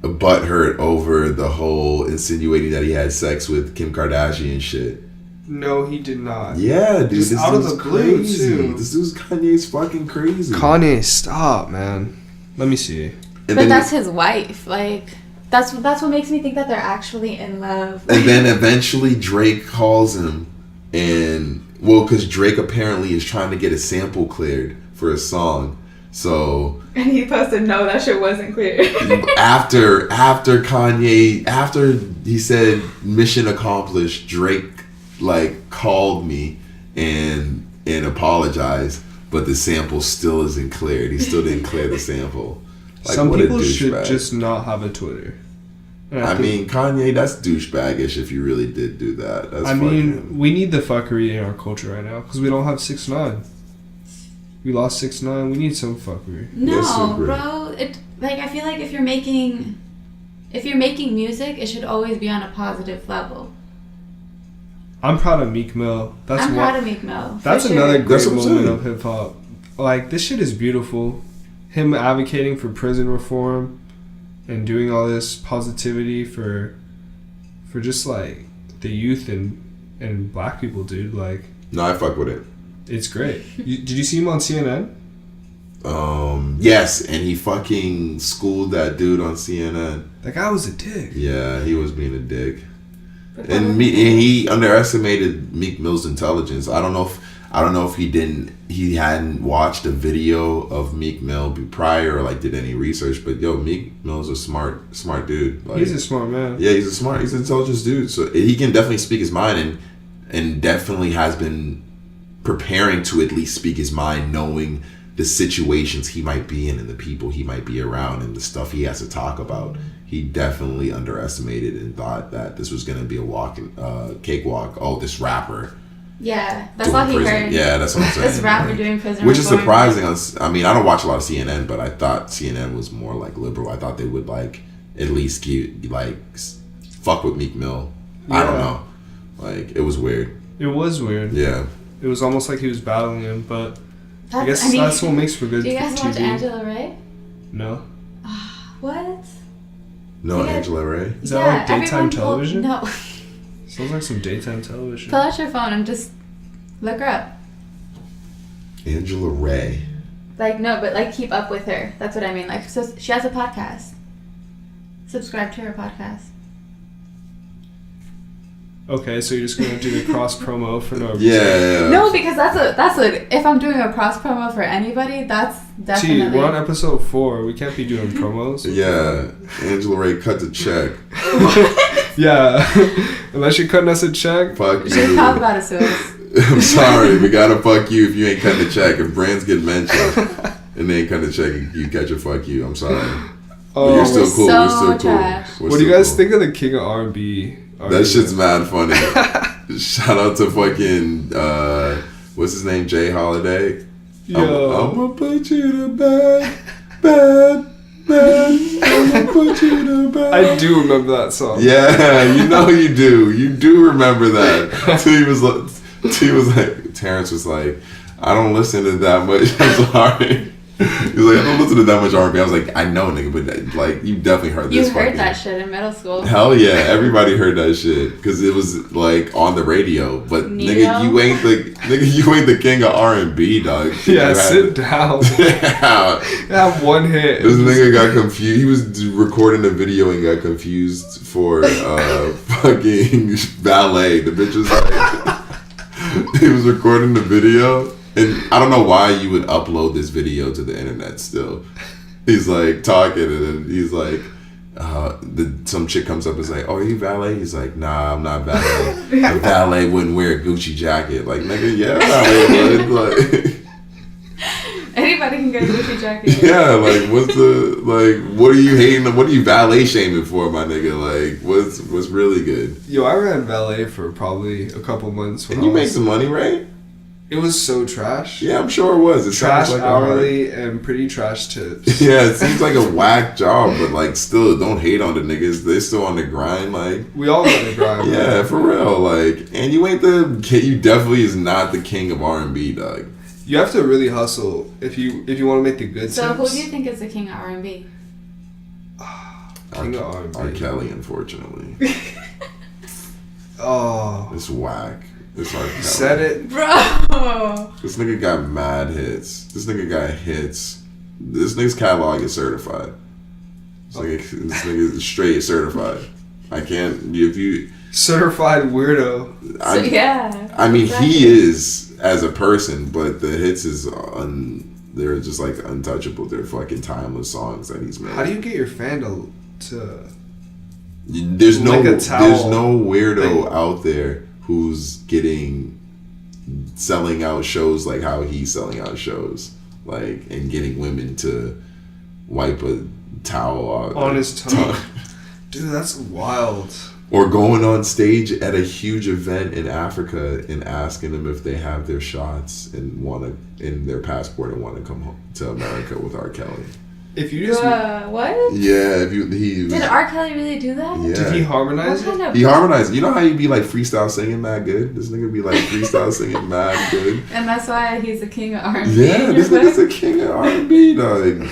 a butthurt over the whole insinuating that he had sex with Kim Kardashian and shit. No, he did not. Yeah, dude. Just this out of the blue, too. This dude's Kanye's fucking crazy. Kanye, stop, man. Let me see. But that's his wife. Like, that's what makes me think that they're actually in love. And then eventually Drake calls him and, well, because Drake apparently is trying to get a sample cleared for a song. So and he posted, no, that shit wasn't clear. after Kanye, after he said mission accomplished, Drake like called me and apologized, but the sample still isn't cleared. He still didn't clear the sample. Like, some people should just not have a Twitter. I mean, Kanye, that's douchebaggish if you really did do that. That's we need the fuckery in our culture right now because we don't have 6ix9ine. We lost 6ix9ine. We need some fuckery. No, bro. I feel like if you're making music, it should always be on a positive level. I'm proud of Meek Mill. I'm proud of Meek Mill. That's another great moment of hip hop. Like, this shit is beautiful. Him advocating for prison reform and doing all this positivity for just like the youth and black people, dude. Like, no, I fuck with it. It's great. Did you see him on CNN? Yes, and he fucking schooled that dude on CNN. That guy was a dick. Yeah, he was being a dick. And he underestimated Meek Mill's intelligence. I don't know if he hadn't watched a video of Meek Mill prior or like did any research, but Meek Mill's a smart dude. Like, he's a smart man. Yeah, he's an intelligent dude. So he can definitely speak his mind and definitely has been preparing to at least speak his mind, knowing the situations he might be in and the people he might be around and the stuff he has to talk about. He definitely underestimated and thought that this was going to be a cakewalk. Oh, this rapper. Yeah, that's all he heard. Yeah, that's what I'm saying. This rapper doing prison which is reform. surprising. I mean, I don't watch a lot of CNN, but I thought CNN was more like liberal. I thought they would like at least fuck with Meek Mill. Yeah. I don't know. Like, it was weird. It was weird. Yeah. It was almost like he was battling him, but I guess that's what makes for good TV. Do you guys watch Angela Ray? No. What? No, Angela Ray? Is that like daytime television? No. Sounds like some daytime television. Pull out your phone and just look her up. Angela Ray. Like, no, but like keep up with her. That's what I mean. Like, so she has a podcast. Subscribe to her podcast. Okay, so you're just gonna do the cross promo for no reason. Yeah. No, because that's a if I'm doing a cross promo for anybody, that's definitely. We're on episode 4. We can't be doing promos. Yeah, Angela Ray cut the check. Yeah, unless you're cutting us a check. Fuck you. Should talk about it to us. I'm sorry, we gotta fuck you if you ain't cutting the check. If brands get mentioned and they ain't cutting the check, you catch a fuck you. I'm sorry. Oh, but you're still cool. So we're still trash. cool. What do you guys think of the King of R&B? That shit's mad funny. Shout out to fucking what's his name, Jay Holiday. I'm gonna put you to bed, bed. I'm gonna put you to bed. I do remember that song. Yeah, you know you do. You do remember that. Terrence was like, I don't listen to that much. I'm sorry. He was like, I don't listen to that much R&B. I was like, I know, nigga, but like, you definitely heard this. You heard that shit in middle school. Hell yeah, everybody heard that shit because it was like on the radio. But nigga, you ain't the king of R&B, dog. Yeah, sit down. Yeah, have one hit. This nigga got confused. He was recording a video and got confused for fucking ballet. The bitch was like, he was recording the video. And I don't know why you would upload this video to the internet still. He's like talking and then he's like, some chick comes up and is like, oh, are you valet? He's like, nah, I'm not valet. A valet wouldn't wear a Gucci jacket. Like, nigga, yeah, valet would. Like, anybody how they can get a Gucci jacket. Yeah, like what are you hating? What are you valet shaming for, my nigga? Like what's really good? Yo, I ran valet for probably a couple months. And you make some money, right? It was so trash. Yeah, I'm sure it was. It Trash like hourly and pretty trash tips. Yeah, it seems like a whack job, but like still, don't hate on the niggas. They're still on the grind. Like we all on the grind. Yeah, man. for real. Like, and you ain't the you definitely is not the king of R&B, dog. You have to really hustle if you want to make the good. So tips. who do you think is the king of R&B? King of R&B. R. Kelly, unfortunately. Oh, It's whack. It's R. Kelly. said it, Bro. This nigga got mad hits. This nigga got hits. This nigga's catalog is certified. This nigga is straight certified. I can't. If you certified weirdo. So yeah. I mean, exactly. he is as a person, but the hits is they're just like untouchable. They're fucking timeless songs that he's made. How do you get your fan to There's no Lick a towel. there's no weirdo out there who's selling out shows like how he's selling out shows, like, and getting women to wipe a towel on his tongue? Dude, that's wild. Or going on stage at a huge event in Africa and asking them if they have their shots and in their passport and want to come home to America with R. Kelly. If you just what? Yeah, Did R. Kelly really do that? Yeah. did he harmonize What it? kind of He harmonized. You know how you be like freestyle singing mad good? This nigga be like freestyle singing mad good. And that's why he's the king of R&B. Yeah, this nigga's the king of R&B, dog.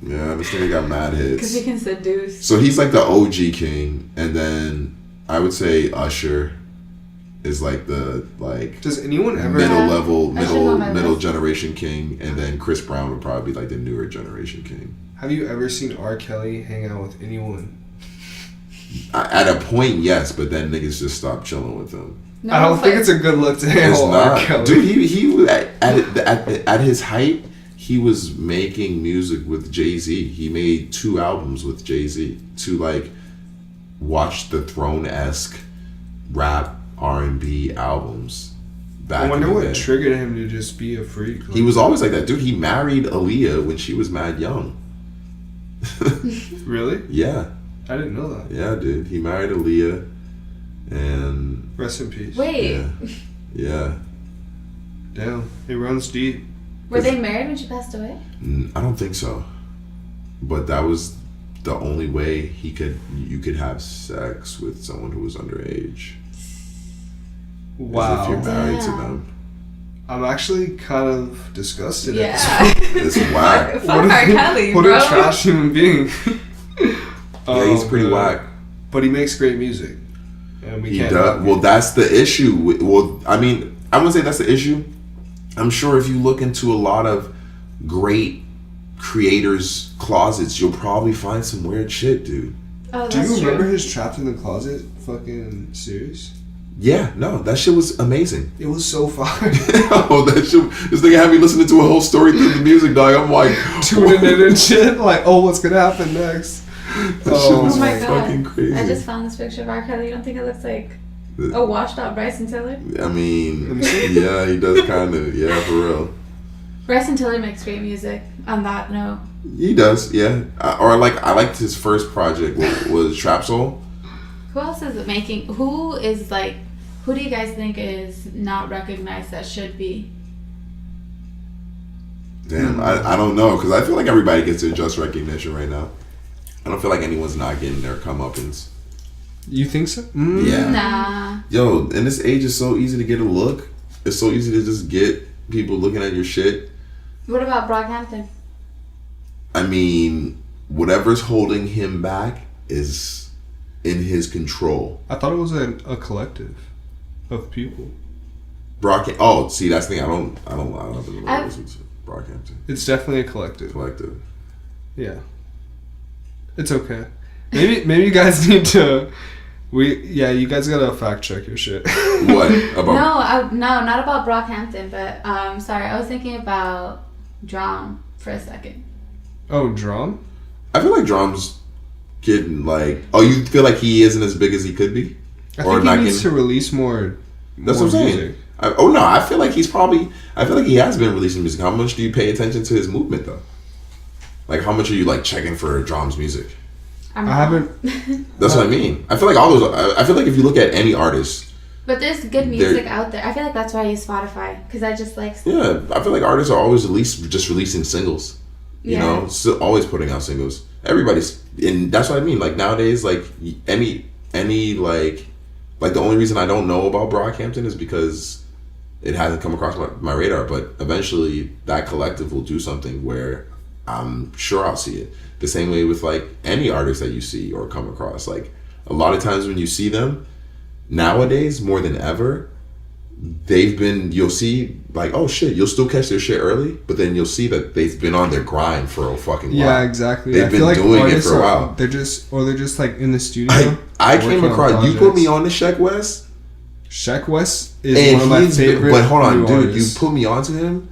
Yeah, this nigga got mad hits. Because he can seduce. So he's like the OG king, and then I would say Usher is like the Does anyone ever middle generation king, and then Chris Brown would probably be like the newer generation king. have you ever seen R. Kelly hang out with anyone? At a point, yes, but then niggas just stopped chilling with him. No, I don't think it's a good look to It's handle R. not, Kelly. dude. He was at his height. He was making music with Jay-Z. He made 2 albums with Jay-Z to like watch the Throne-esque rap R&B albums back I wonder in the what day. triggered him to just be a freak. He was always like that, dude. He married Aaliyah when she was mad young. Really? Yeah, I didn't know that. yeah, dude. He married Aaliyah, and Rest in peace. Wait, yeah. Damn, it runs deep. were they married when she passed away? I don't think so, but that was the only way you could have sex with someone who was underage. Wow. If you're married to Damn. them. I'm actually kind of disgusted. Yeah. It's whack. Fuck R. Kelly, What bro. a trash human being. Yeah, he's pretty man. whack. But he makes great music. And we He can't. does. Well, that's the issue. Well, I mean, I wouldn't say that's the issue. I'm sure if you look into a lot of great creators' closets, you'll probably find some weird shit, dude. Oh, Do that's you remember true. his Trapped in the Closet fucking series? Yeah, no, that shit was amazing. It was so fire. Oh, that shit. This nigga had me listening to a whole story through the music, dog. I'm like, Tuning in and shit. Like, oh, what's gonna happen next? that shit was Oh my God. fucking crazy. I just found this picture of R. Kelly. You don't think it looks like a washed out Bryson Tiller? I mean, yeah, he does kind of. Yeah, for real. Bryson Tiller makes great music. On that note, He does, yeah. I liked his first project was Trap Soul. who else is it making? Who do you guys think is not recognized that should be? Damn, I don't know, because I feel like everybody gets their just recognition right now. I don't feel like anyone's not getting their comeuppance. You think so? Yeah. Nah. Yo, in this age, it's so easy to get a look. It's so easy to just get people looking at your shit. What about Brockhampton? I mean, whatever's holding him back is in his control. I thought it was a collective of people. Oh, see, that's the thing. I don't have a relationship with Brockhampton. It's definitely a collective. Collective. Yeah. It's okay. Maybe you guys need to. You guys gotta fact check your shit. What about? No, not about Brockhampton, but sorry, I was thinking about Drum for a second. Oh, Drum? I feel like Drum's getting like. Oh, you feel like he isn't as big as he could be, I think he needs to release more. That's more what I'm saying. music. I feel like he has been releasing music. How much do you pay attention to his movement though? Like, how much are you like checking for drums music? I haven't. That's what I mean. I feel like all those. I feel like if you look at any artist. But there's good music out there. I feel like that's why I use Spotify, because I just like. Yeah, I feel like artists are always at least just releasing singles. You know, so always putting out singles. Everybody's, and that's what I mean. Like nowadays, like any like the only reason I don't know about Brockhampton is because it hasn't come across my radar. But eventually, that collective will do something where I'm sure I'll see it. The same way with like any artist that you see or come across. Like a lot of times when you see them nowadays, more than ever, you'll see like, oh shit, you'll still catch their shit early, but then you'll see that they've been on their grind for a fucking while. Yeah, exactly. They've been doing it for a while. They're just like in the studio. I came across, you put me on to Sheck West. Sheck West is one of my favorite. But hold on, dude, artists. you put me onto him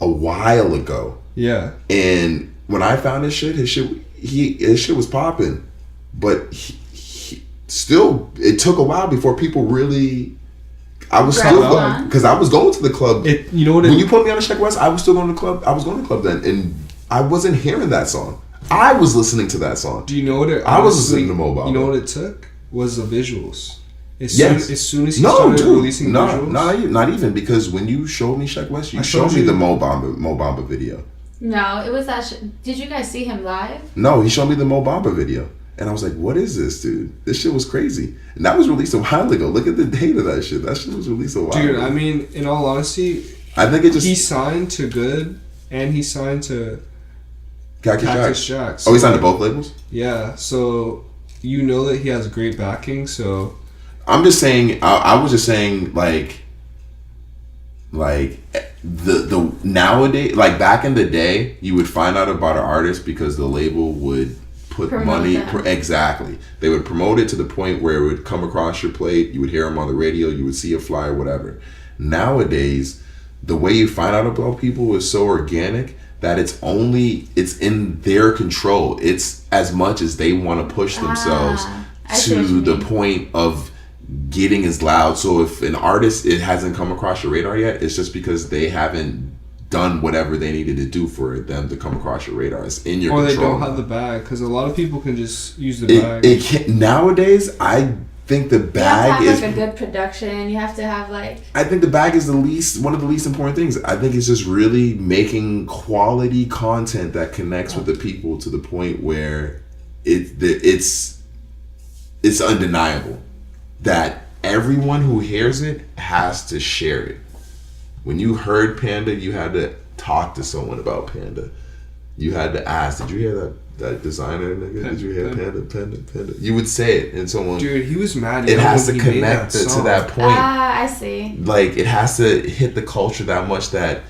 a while ago. Yeah. And when I found his shit was popping, but he still, it took a while before people really. I was still going because I was going to the club. You know what? When you put me on the Sheck West, I was still going to the club. I was going to the club then, and I wasn't hearing that song. I was listening to that song. Do you know what it? I was listening to Mobile. You know what it took was the visuals. As soon as he started releasing visuals. Not even, because when you showed me Sheck West, you showed me the Mo Bamba video. No, it was that. Did you guys see him live? No, he showed me the Mo Bamba video. And I was like, what is this, dude? This shit was crazy. And that was released a while ago. Look at the date of that shit. That shit was released a while ago. Dude, I mean, in all honesty, I think he signed to Good and he signed to Cactus Jack. So, he signed to both labels? Yeah, so you know that he has great backing, so... I'm just saying, I was just saying, like the nowadays, like back in the day, you would find out about an artist because the label would put money. Exactly. They would promote it to the point where it would come across your plate. You would hear them on the radio. You would see a flyer, whatever. Nowadays, the way you find out about people is so organic that it's in their control. It's as much as they want to push themselves to the point of getting as loud. So if an artist, it hasn't come across your radar yet, it's just because they haven't done whatever they needed to do for them to come across your radar. It's in your control. Or they don't have the bag, because a lot of people can just use the bag. Nowadays, I think the bag you have to have like a good production. You have to have like... I think the bag is one of the least important things. I think it's just really making quality content that connects with the people to the point where it's undeniable that everyone who hears it has to share it. When you heard Panda, you had to talk to someone about Panda. You had to ask, did you hear that designer nigga? Did you hear Panda? You would say it, and someone... Dude, he was mad. It has to connect to that point. I see. Like, it has to hit the culture that much that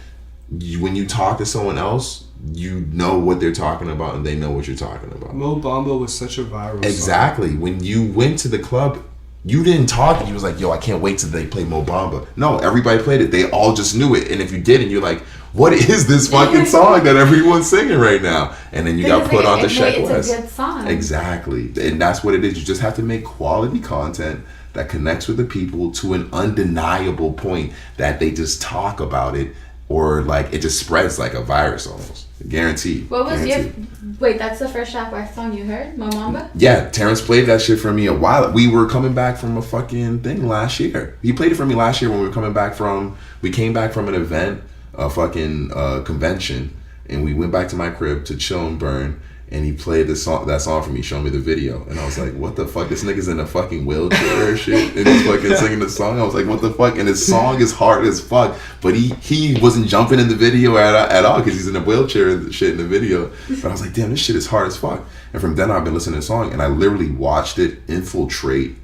when you talk to someone else, you know what they're talking about and they know what you're talking about. Mo Bamba was such a viral Exactly. song. When you went to the club... You didn't talk. You was like, yo, I can't wait till they play Mo Bamba. No, everybody played it. They all just knew it. And if you didn't, you're like, what is this fucking song that everyone's singing right now? And then you got put on to Sheck West. It's a good song. Exactly. And that's what it is. You just have to make quality content that connects with the people to an undeniable point that they just talk about it, or like it just spreads like a virus almost. Guaranteed. What was your... Wait, that's the first Sheck West song you heard? Mo Bamba? Yeah, Terrence played that shit for me a while. We were coming back from a fucking thing last year. He played it for me last year when we were coming back from... We came back from an event, a fucking convention, and we went back to my crib to chill and burn, and he played that song for me, showing me the video. And I was like, what the fuck? This nigga's in a fucking wheelchair or shit, and he's fucking singing the song. I was like, what the fuck? And his song is hard as fuck, but he wasn't jumping in the video at all because he's in a wheelchair and shit in the video. But I was like, damn, this shit is hard as fuck. And from then on, I've been listening to the song, and I literally watched it infiltrate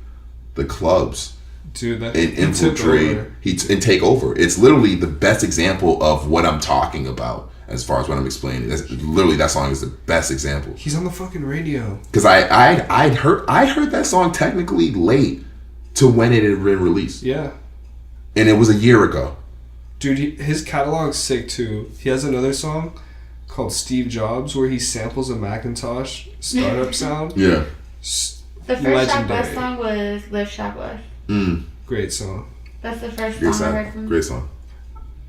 the clubs. Dude, and infiltrate and take over. It's literally the best example of what I'm talking about. As far as what I'm explaining, that song is the best example. He's on the fucking radio. Because I'd heard that song technically late to when it had been released. Yeah. And it was a year ago. Dude, his catalog's sick too. He has another song called Steve Jobs where he samples a Macintosh startup sound. Yeah. The first Sheck West song was Live Sheck West. Great song. That's the first Great song I song. heard from. Great song.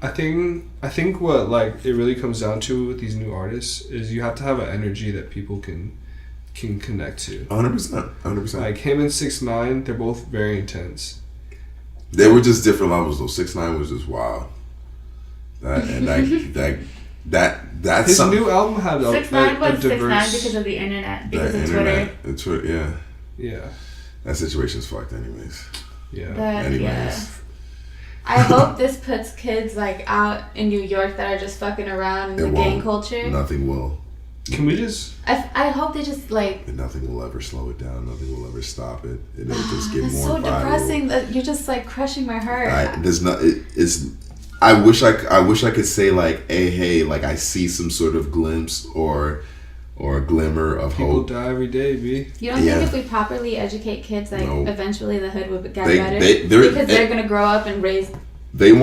I think what like it really comes down to with these new artists is you have to have an energy that people can connect to. 100%. Like him and 6ix9ine, they're both very intense. They were just different levels though. 6ix9ine was just wild. That's His something. new album had a 6ix9ine was diverse. 6ix9ine because of the internet, because of internet, Twitter. Twitter, yeah. Yeah. That situation's fucked, anyways. Yeah. But, Anyways. yeah. I hope this puts kids like out in New York that are just fucking around in the gang culture. Nothing will. Can we just? I hope they just like. And nothing will ever slow it down. Nothing will ever stop it. It'll just get That's more so viral. depressing that you're just like crushing my heart. There's not. It's. I wish I could say like, hey, like I see some sort of glimpse or a glimmer of People hope. die every day, B. You don't think if we properly educate kids, like eventually the hood would get better? Because they're gonna grow up and raise. They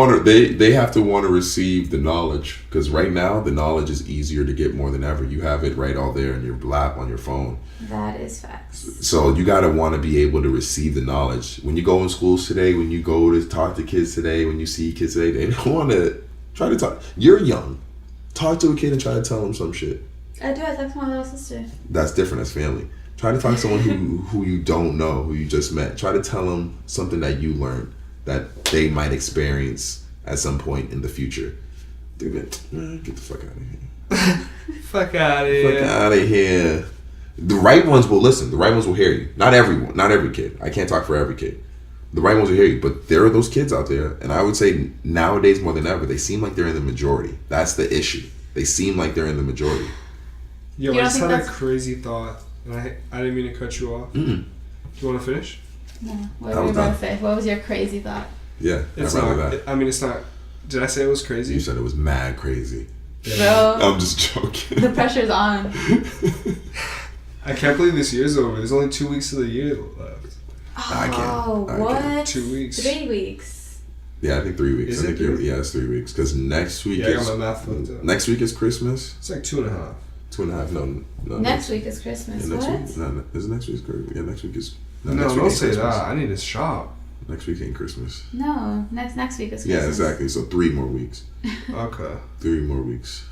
have to want to receive the knowledge, because right now the knowledge is easier to get more than ever. You have it right all there in your lap on your phone. That is facts. So you gotta want to be able to receive the knowledge. When you go in schools today, when you go to talk to kids today, when you see kids today, they don't want to try to talk. You're young. Talk to a kid and try to tell them some shit. I do. I talk to my little sister. That's different as family. Try to talk to someone who you don't know, who you just met. Try to tell them something that you learned that they might experience at some point in the future. They're gonna get the fuck out of here. Fuck out of here. Fuck out of here. The right ones will listen. The right ones will hear you. Not everyone. Not every kid. I can't talk for every kid. The right ones will hear you. But there are those kids out there, and I would say nowadays more than ever, they seem like they're in the majority. That's the issue. They seem like they're in the majority. Yo, You I don't just think had a that's- crazy thought, and I didn't mean to cut you off. Mm-hmm. You want to finish? No. What were you about to say? What was your crazy thought? Yeah, It's I'd rather not. that. I mean, it's not. Did I say it was crazy? You said it was mad crazy. Bro, I'm just joking. the pressure's on. I can't believe this year's over. There's only 2 weeks of the year left. I can't. Oh, I what? can't. 2 weeks. 3 weeks. Yeah, I think 3 weeks. Is I it think 3? yeah, it's 3 weeks. Because next week Yeah, I is got my math fucked up. next week is Christmas. It's like 2.5. 2.5. No. Next week is Christmas. Yeah, next What? week. No, is it next week's Christmas? Yeah, next week is. No, next week don't ain't say Christmas. that. I need to shop. Next week ain't Christmas. No, next week is Christmas. Yeah, exactly. So 3 more weeks. Okay. 3 more weeks.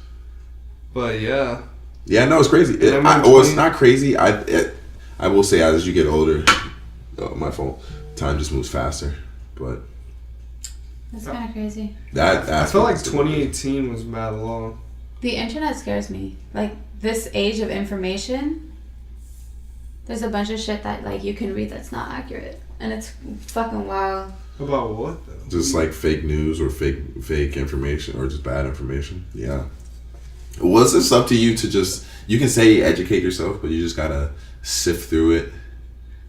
But yeah. Yeah, no, it's crazy. And I'm It's not crazy. I will say, as you get older, my fault. Time just moves faster. But That's kind of crazy. that I felt like aspect is still 2018 was mad long. The internet scares me. Like, this age of information, there's a bunch of shit that, like, you can read that's not accurate. And it's fucking wild. About what, though? just like fake news or fake information or just bad information. Yeah. Well, it's up to you to just, you can say educate yourself, but you just gotta sift through it.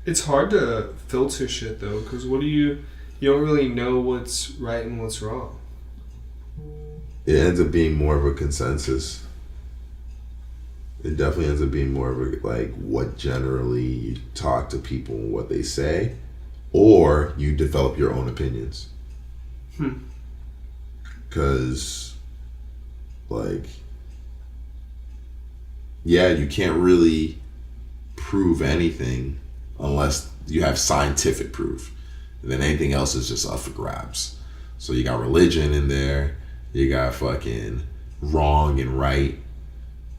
It's hard to filter shit, though, because you don't really know what's right and what's wrong. It ends up being more of a consensus. It definitely ends up being more of a, like, what generally you talk to people and what they say, or you develop your own opinions. Because, like, yeah, you can't really prove anything unless you have scientific proof. And then anything else is just up for grabs. So you got religion in there. You got fucking wrong and right.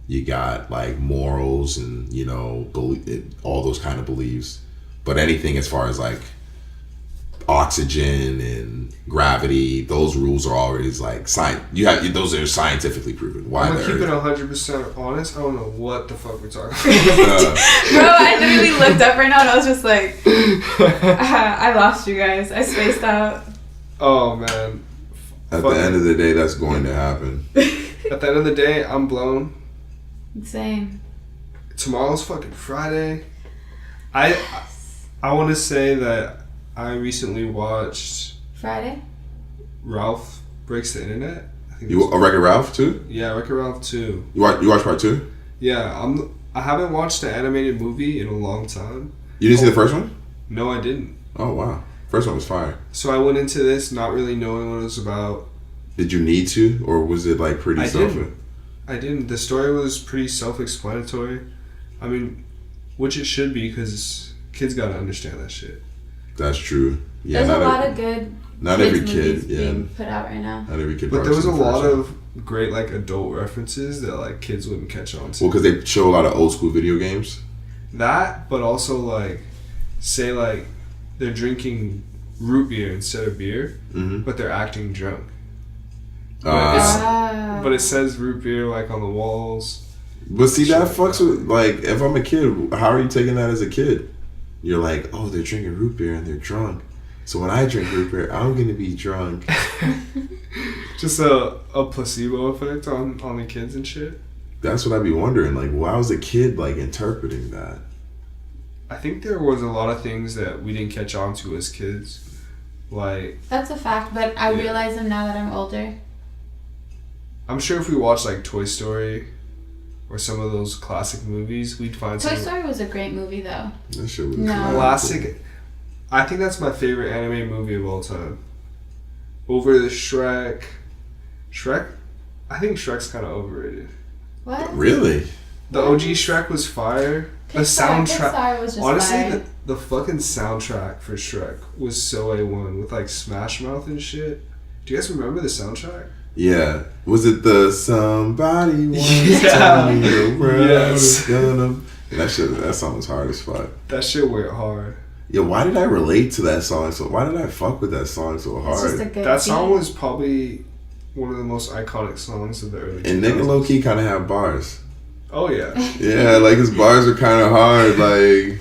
You got like morals and, you know, all those kind of beliefs. But anything as far as like oxygen and gravity, those rules are always like those are scientifically proven. Why I'm they're gonna keep it 100% honest. I don't know what the fuck we're talking about. Bro, I literally looked up right now and I was just like, I lost you guys. I spaced out. Oh, man. At the end of the day, that's going to happen. At the end of the day, I'm blown. Same. Tomorrow's fucking Friday. I want to say that I recently watched Friday? Ralph Breaks the Internet. I think You a Wreck-It Ralph too? Yeah, Wreck-It Ralph 2. You watch part 2? Yeah, I haven't watched an animated movie in a long time. You didn't see the first one? No, I didn't. Oh wow, first one was fire. So I went into this not really knowing what it was about. Did you need to, or was it like pretty I didn't. The story was pretty self-explanatory. I mean, which it should be because kids gotta understand that shit. That's true. Yeah, there's a lot of good. Not every kid, being put out right now. Not every kid. But there was a lot of great like adult references that like kids wouldn't catch on to. Well, because they show a lot of old school video games. That, but also like, say like, they're drinking root beer instead of beer, but they're acting drunk. But it says root beer like on the walls. But see, that fucks with, like, if I'm a kid, how are you taking that as a kid? You're like, oh, they're drinking root beer and they're drunk. So when I drink root beer, I'm going to be drunk. Just a placebo effect on the kids and shit. That's what I'd be wondering. Like, why was a kid, like, interpreting that? I think there was a lot of things that we didn't catch on to as kids. Like... That's a fact, but I realize them now that I'm older. I'm sure if we watched, like, Toy Story... or some of those classic movies, we'd find Toy Story was a great movie, though. That shit was classic. I think that's my favorite anime movie of all time. Over the Shrek. I think Shrek's kind of overrated. What? Really? The OG Shrek was fire. The soundtrack. Pixar was just honestly, fire. the fucking soundtrack for Shrek was so A1 with like Smash Mouth and shit. Do you guys remember the soundtrack? Yeah. Was it the somebody once tell me the world is gonna... That song was hard as fuck. That shit went hard. Yeah, why did I relate to that song so... Why did I fuck with that song so hard? It's just a good that song was probably one of the most iconic songs of the early 2000s. And nigga low-key kind of had bars. Oh, yeah. Yeah, like his bars are kind of hard, like...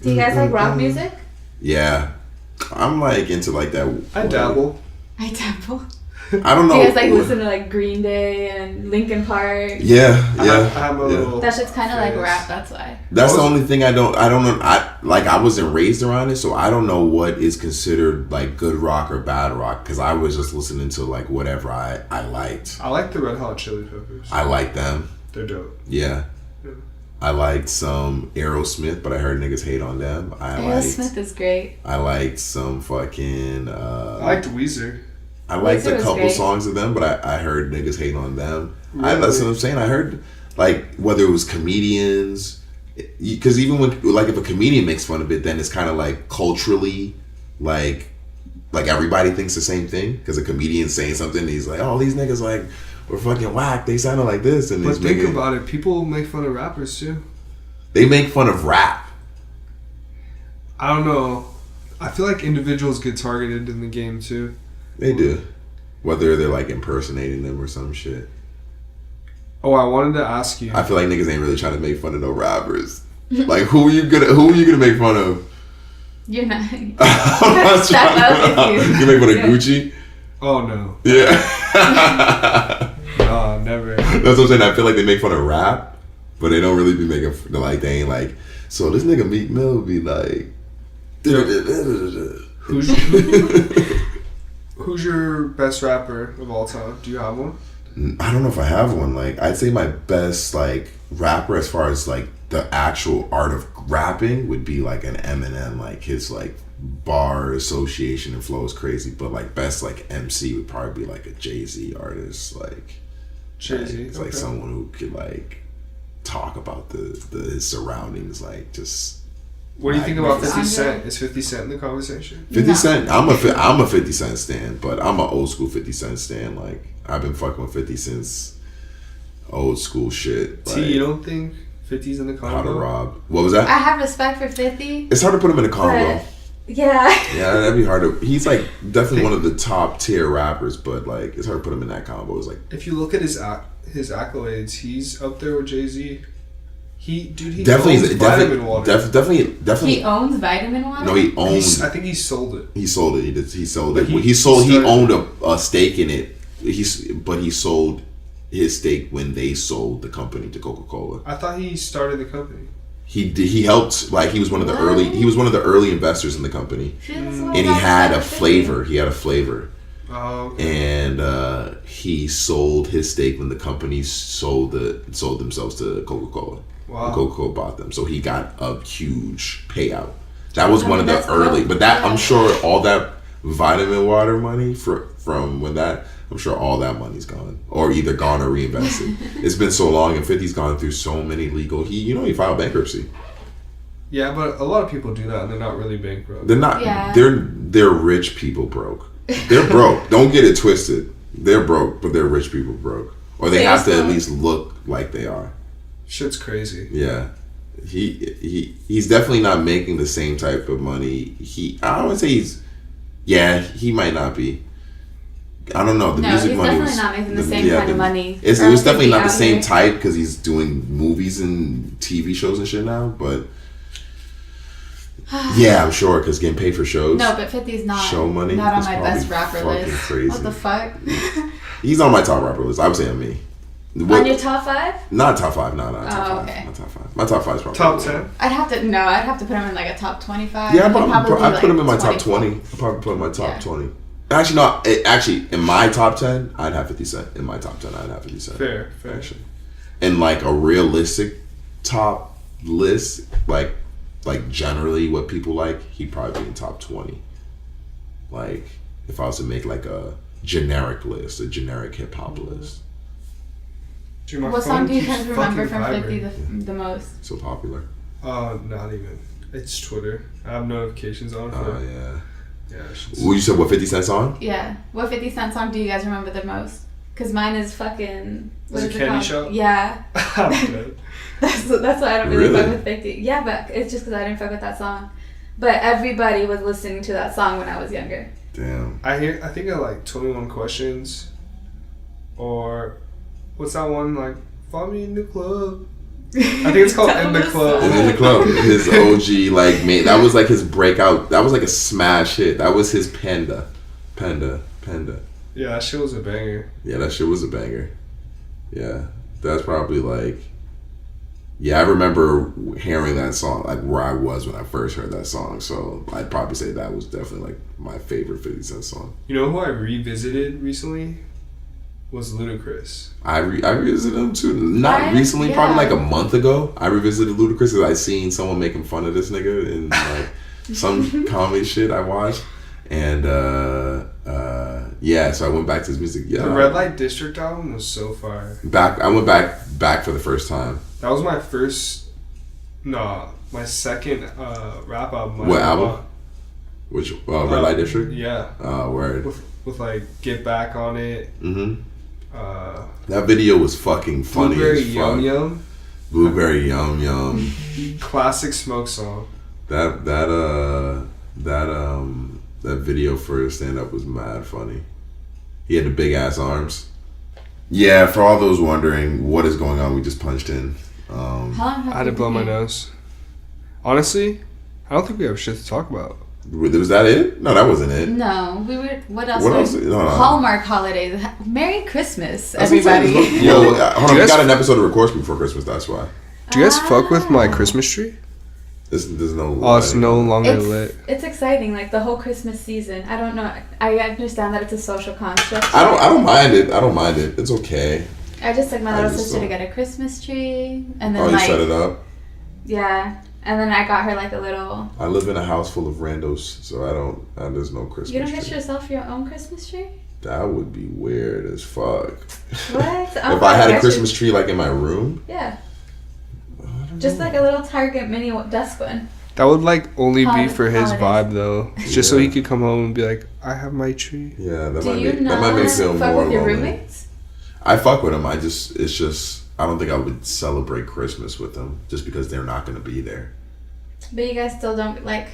Do you guys like rock music? Yeah. I'm like into like that... I dabble. I dabble. I don't know. Do you guys like listen to like Green Day and Linkin Park? Yeah. I'm a little that shit's kind of like rap. That's why. That's the only thing I don't know. I wasn't raised around it, so I don't know what is considered like good rock or bad rock because I was just listening to like whatever I liked. I like the Red Hot Chili Peppers. I like them. They're dope. Yeah. I liked some Aerosmith, but I heard niggas hate on them. Aerosmith is great. I liked some fucking... I liked Weezer. I liked a couple great. songs of them, but I heard niggas hate on them. Really? That's what I'm saying. I heard, like, whether it was comedians... Because even when, like, if a comedian makes fun of it, then it's kind of, like, culturally, like everybody thinks the same thing. Because a comedian's saying something, and he's like, oh, these niggas, like... We're fucking whack. They sounded like this, and but think about it. People make fun of rappers too. They make fun of rap. I don't know. I feel like individuals get targeted in the game too. They do, whether they're like impersonating them or some shit. Oh, I wanted to ask you. I feel like niggas ain't really trying to make fun of no rappers. Like who are you gonna make fun of? You're not. I'm not trying to, you make fun of Gucci? Oh no. Yeah. No, never. That's what I'm saying. I feel like they make fun of rap, but they don't really be making like they ain't like. So this nigga Meek Mill be like. Who's your best rapper of all time? Do you have one? I don't know if I have one. Like I'd say my best like rapper as far as like the actual art of rapping would be like an Eminem. Like his like bar association and flow is crazy, but like best like MC would probably be like a Jay-Z artist. Like Jay-Z. It's like someone who could like talk about his surroundings, like just. What do you think about 50 Cent? Is 50 Cent in the conversation? 50 Cent, I'm a 50 Cent stan, but I'm an old school 50 Cent stan. Like I've been fucking with 50 since old school shit. Like, you don't think 50's in the combo? How to Rob. What was that? I have respect for 50. It's hard to put him in a combo. Yeah. Yeah, that'd be hard to. He's like definitely one of the top tier rappers, but like it's hard to put him in that combo. It's like if you look at his accolades, he's up there with Jay-Z. He definitely owns Vitamin Water. Definitely. He owns Vitamin Water. No, he owns. I think he sold it. He sold it. He sold it. Like He owned a stake in it. He sold his stake when they sold the company to Coca-Cola. I thought he started the company. He helped, like he was one of the early investors in the company. And he had a flavor. Oh, okay. And he sold his stake when the company sold themselves to Coca-Cola. Wow. And Coca-Cola bought them. So he got a huge payout. That was one of the early, but that I'm sure all that Vitamin Water money from when that, I'm sure all that money's gone, or either gone or reinvested. It's been so long, and 50's gone through so many legal. He filed bankruptcy. Yeah, but a lot of people do that and they're not really bankrupt. They're not. Yeah. They're rich people broke. They're broke. Don't get it twisted. They're broke, but they're rich people broke, or they have to at least look like they are. Shit's crazy. Yeah, he's definitely not making the same type of money. I don't want to say he's. Yeah, he might not be. I don't know. The music money was definitely not making the same kind of money. It was definitely not the same type because he's doing movies and TV shows and shit now. But yeah, I'm sure because getting paid for shows. No, but 50's not show money. Not on my best rapper list. Crazy. What the fuck? He's on my top rapper list. I would say on me. On your top 5? Not top 5. No, top 5. Okay. Not top 5. My top 5 is probably top 10. I'd have to put him in like a top 25. Yeah, I'd put him in my top 20. 20. I'd probably put him in my top 20. Actually, no. Actually, in my top 10, I'd have 50 Cent. In my top 10, I'd have 50 Cent. Fair. Actually, in like a realistic top list, like generally what people like, he'd probably be in top 20. Like if I was to make like a generic list, a generic hip hop list. Dude, what song do you guys remember from 50 the most? So popular. Not even. It's Twitter. I have notifications on. Oh yeah. Yeah. Well, you said what 50 Cent song? Yeah. What 50 Cent song do you guys remember the most? Because mine is fucking. What is it Candy Shop? Yeah. That's why I don't really fuck with 50. Yeah, but it's just because I didn't fuck with that song. But everybody was listening to that song when I was younger. Damn. I think I like 21 Questions, or what's that one like? Follow me in the club. I think it's called In the Club. In the Club. His OG that was like his breakout. That was like a smash hit. That was his Panda. Yeah, that shit was a banger. Yeah, that shit was a banger. Yeah, that's probably like. Yeah, I remember hearing that song, like where I was when I first heard that song. So I'd probably say that was definitely like my favorite 50 Cent song. You know who I revisited recently? Was Ludacris. I revisited him too. Not recently, probably like a month ago. I revisited Ludacris because I seen someone making fun of this nigga in like some comedy shit I watched. And yeah, so I went back to his music. Yeah, the Red Light District album was so fire. I went back for the first time. That was my second rap album. What album? Which Red Light District? Yeah. Word. With like Get Back on it. Mm-hmm. That video was fucking funny Blueberry as fuck. Yum Yum. Blueberry Yum Yum. Classic Smoke song. That video for his stand up was mad funny. He had the big ass arms. Yeah, for all those wondering what is going on, we just punched in. How long have I had to blow my nose. Honestly, I don't think we have shit to talk about. Was that it? No, that wasn't it. No, we were. What else? What else? No. Hallmark holidays. Merry Christmas, everybody. Yo, hold on. We got an episode to record before Christmas. That's why. Do you guys fuck with my Christmas tree? There's no. Oh, it's no longer lit. It's exciting, like the whole Christmas season. I don't know. I understand that it's a social construct. I don't mind it. It's okay. I just took my little sister to get a Christmas tree, and then you set it up. Yeah. And then I got her like a little. I live in a house full of randos, so there's no Christmas tree. You don't get yourself your own Christmas tree? That would be weird as fuck. What? If I had a Christmas tree like in my room? Yeah. Just like a little Target mini desk one. That would like only be for his vibe though. Just so he could come home and be like, I have my tree. Yeah, that might make me feel more fuck with your lonely. roommates? I fuck with them. I don't think I would celebrate Christmas with them just because they're not going to be there. But you guys still don't like,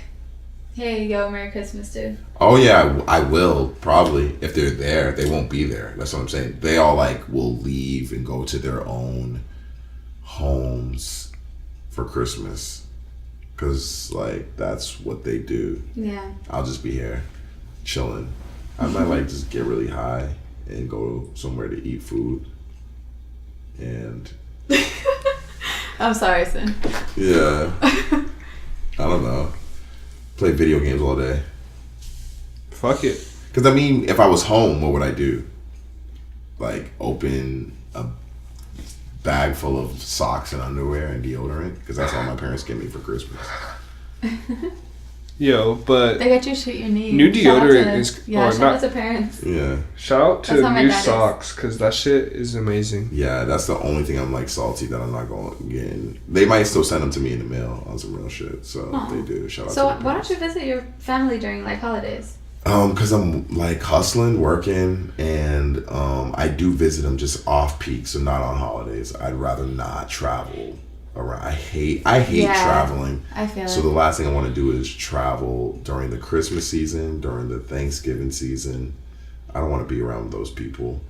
hey, yo, Merry Christmas, dude. Oh yeah, I will probably. If they're there, they won't be there. That's what I'm saying. They all like will leave and go to their own homes for Christmas because like that's what they do. Yeah. I'll just be here chilling. I might like just get really high and go somewhere to eat food. And I'm sorry, son. Yeah. I don't know. Play video games all day. Fuck it. Because I mean, if I was home, what would I do? Like open a bag full of socks and underwear and deodorant? Because that's all my parents give me for Christmas. Yo, but they got you shoot your knee. new deodorant is shout out to parents. Yeah. Shout out to new socks because that shit is amazing. Yeah, that's the only thing I'm like salty that I'm not going to get. They might still send them to me in the mail on some real shit, so they do. Shout out. So why don't you visit your family during like holidays? Because I'm like hustling, working, and I do visit them just off peak, so not on holidays. I'd rather not travel around. I hate traveling. I feel so the last thing I want to do is travel during the Christmas season, during the Thanksgiving season. I don't want to be around those people.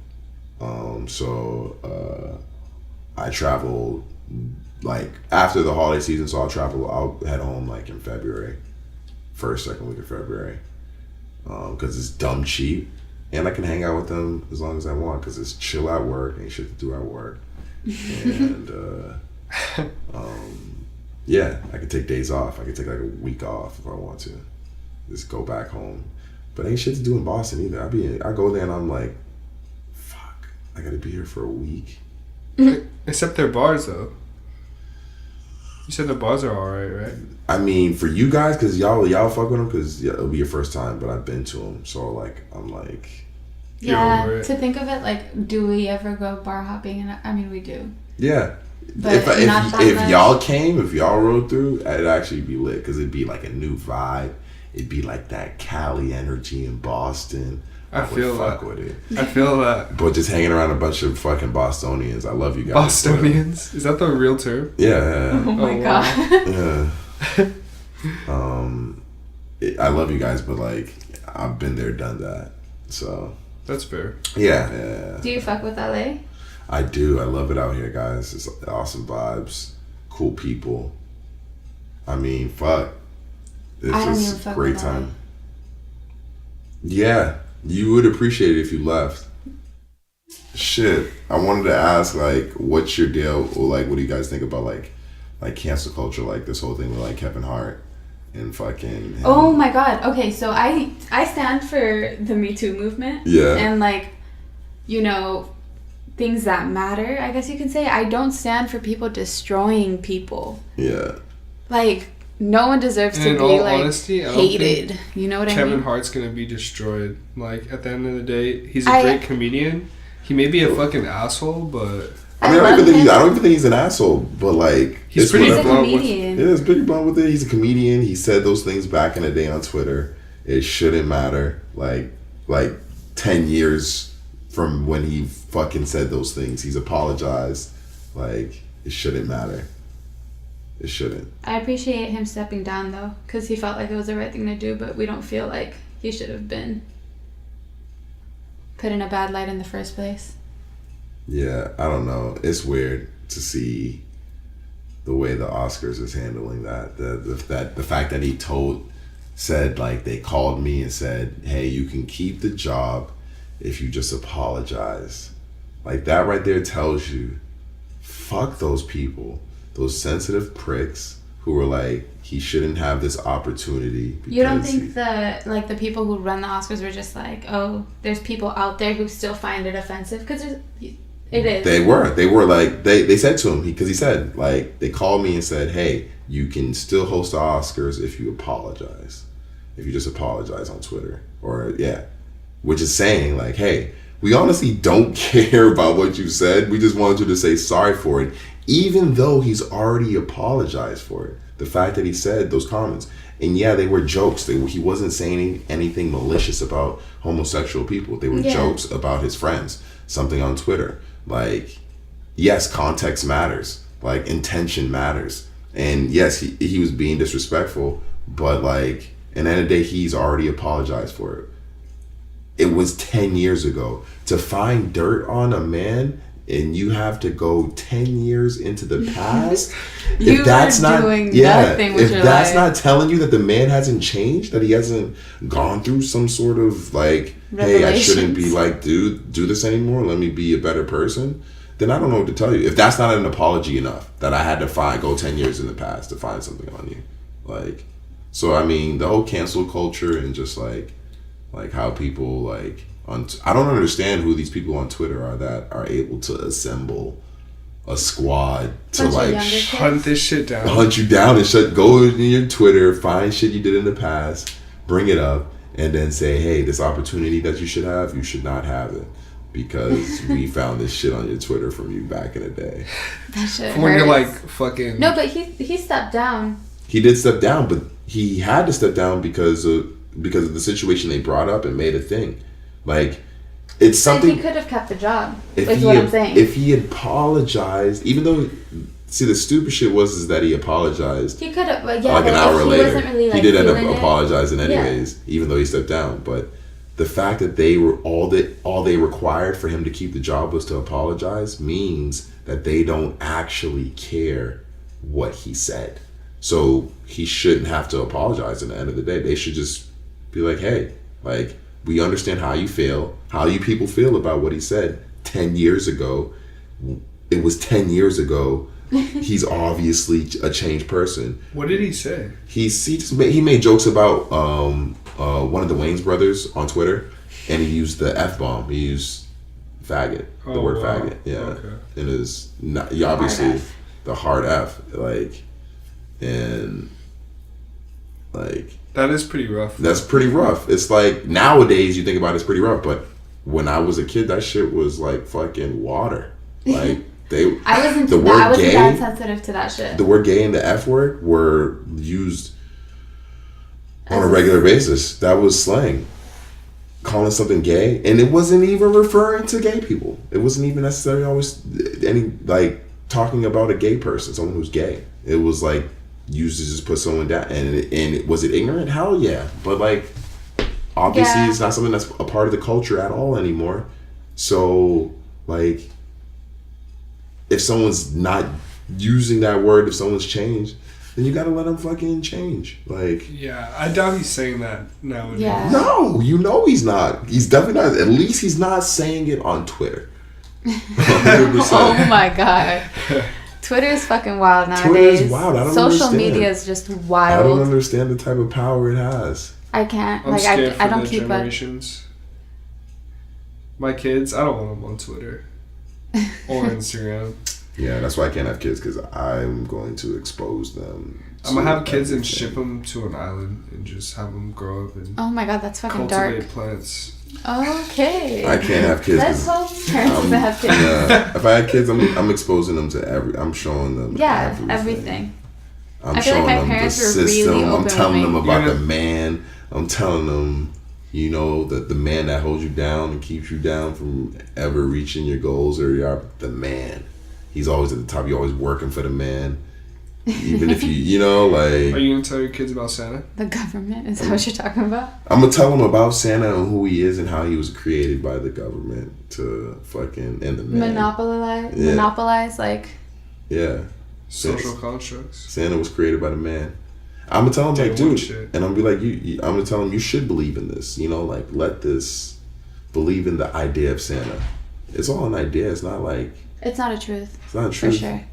So I travel like after the holiday season, so I'll head home like in February, first, second week of February. Because it's dumb cheap, and I can hang out with them as long as I want because it's chill at work, ain't shit to do at work, and yeah, I could take days off. I could take like a week off if I want to, just go back home. But ain't shit to do in Boston either. I go there and I'm like, fuck, I gotta be here for a week. Except their bars though. You said the bars are alright, right? I mean, for you guys, because y'all fuck with them, because it'll be your first time, but I've been to them, so like, I'm like... Yeah, to think of it, like, do we ever go bar hopping? And I mean, we do. Yeah. But if y'all came, if y'all rode through, it'd actually be lit, because it'd be like a new vibe. It'd be like that Cali energy in Boston. I feel fuck that. with it. I feel that. But just hanging around a bunch of fucking Bostonians. I love you guys. Bostonians? Is that the real term? Yeah. Oh my god. Yeah. I love you guys, but like I've been there, done that. So that's fair. Yeah. Do you fuck with LA? I do. I love it out here, guys. It's awesome vibes, cool people. I mean, fuck. It's just a great time. Yeah. You would appreciate it if you left. Shit. I wanted to ask, like, what's your deal? Or, like, what do you guys think about, like cancel culture? Like, this whole thing with, like, Kevin Hart and fucking... Oh, my God. Okay, so I stand for the Me Too movement. Yeah. And, like, you know, things that matter, I guess you can say. I don't stand for people destroying people. Yeah. Like... No one deserves to be like honesty, hated. You know what I mean? Kevin Hart's gonna be destroyed. Like at the end of the day, he's a great comedian. He may be a fucking asshole, but I don't even think he's an asshole. But like he's pretty blunt with it. Yeah, he's pretty blunt with it. He's a comedian. He said those things back in the day on Twitter. It shouldn't matter. Like 10 years from when he fucking said those things, he's apologized. Like it shouldn't matter. It shouldn't. I appreciate him stepping down though, because he felt like it was the right thing to do, but we don't feel like he should have been put in a bad light in the first place. Yeah, I don't know. It's weird to see the way the Oscars is handling that. The fact that he said like they called me and said, "Hey, you can keep the job if you just apologize." Like that right there tells you, fuck those people. Those sensitive pricks who were like, he shouldn't have this opportunity. You don't think the people who run the Oscars were just like, oh, there's people out there who still find it offensive? Because it is. They were like, they said to him, because he said, like, they called me and said, hey, you can still host the Oscars if you apologize. If you just apologize on Twitter. Or, yeah. Which is saying, like, hey, we honestly don't care about what you said. We just wanted you to say sorry for it. Even though he's already apologized for it. The fact that he said those comments. And yeah, they were jokes. He wasn't saying anything malicious about homosexual people. They were jokes about his friends. Something on Twitter. Like, yes, context matters. Like, intention matters. And yes, he was being disrespectful. But like, at the end of the day, he's already apologized for it. It was 10 years ago. To find dirt on a man... and you have to go 10 years into the past. If that's not doing nothing with if that's not telling you that the man hasn't changed, that he hasn't gone through some sort of like, hey, I shouldn't be like, do this anymore. Let me be a better person. Then I don't know what to tell you. If that's not an apology enough, that I had to go 10 years in the past to find something on you, like, so I mean, the whole cancel culture and just like how people like. I don't understand who these people on Twitter are that are able to assemble a squad to Bunch of like younger kids. Hunt this shit down. hunt you down and go in your Twitter, find shit you did in the past, bring it up, and then say, hey, this opportunity that you should have, you should not have it. Because we found this shit on your Twitter from you back in the day. That shit When you're like hurts. fucking. No, but he stepped down. He did step down, but he had to step down because of the situation they brought up and made a thing. Like, it's something. But he could have kept the job. If Is he what had, I'm saying. if he had apologized, even though, see, the stupid shit is that he apologized. He could have, yeah. Like an hour he later, wasn't really, like, he did end up feeling it. apologizing anyways, even though he stepped down. But the fact that they were all they required for him to keep the job was to apologize means that they don't actually care what he said. So he shouldn't have to apologize. At the end of the day, they should just be like, hey, like, we understand how you feel, how you people feel about what he said 10 years ago. It was 10 years ago. He's obviously a changed person. What did he say? He made jokes about one of the Wayans brothers on Twitter, and he used the F-bomb. He used faggot, the word faggot. Yeah, okay. And it's not obviously the hard F, like, and like that is pretty rough. That's pretty rough. It's like nowadays you think about it's pretty rough, but when I was a kid, that shit was like fucking water. Like. I wasn't the word I wasn't gay, that sensitive to that shit. The word gay and the F word were used on a regular basis. That was slang. Calling something gay, and it wasn't even referring to gay people. It wasn't even necessarily always any like talking about a gay person, someone who's gay. It was like used to just put someone down. And was it ignorant? Hell yeah. But like obviously it's not something that's a part of the culture at all anymore. So like, if someone's not using that word, if someone's changed, then you gotta let them fucking change. Like, yeah, I doubt he's saying that nowadays. Yeah. No, you know he's not. He's definitely not. At least he's not saying it on Twitter. 100%. Oh my god. Twitter is fucking wild nowadays. Twitter is wild. I don't Social understand. media is just wild. I don't understand the type of power it has. I can't. I'm like scared I for don't the keep up. generations. My kids, I don't want them on Twitter or Instagram. Yeah, that's why I can't have kids, because I'm going to expose them. I'm gonna have kids and ship them to an island and just have them grow up and Oh my god, that's fucking cultivate dark. plants. Okay. I can't have kids. Let's hope parents doesn't have kids. Yeah, if I had kids, I'm exposing them to I'm showing them everything. I'm I feel like showing my them the parents were system. really I'm open telling with them me. about Yeah. the man. I'm telling them, you know, that the man that holds you down and keeps you down from ever reaching your goals, or you're the man. He's always at the top. You're always working for the man. Even if you know, like... Are you gonna tell your kids about Santa? The government, is that what you're talking about? I'm gonna tell them about Santa and who he is and how he was created by the government to fucking... And the man. Monopolize, like... Yeah. Social constructs. Santa was created by the man. I'm gonna tell him, like, dude, shit. and I'm gonna be like, I'm gonna tell him you should believe in this. You know, like, believe in the idea of Santa. It's all an idea. It's not like... It's not a truth. It's not a truth. For sure.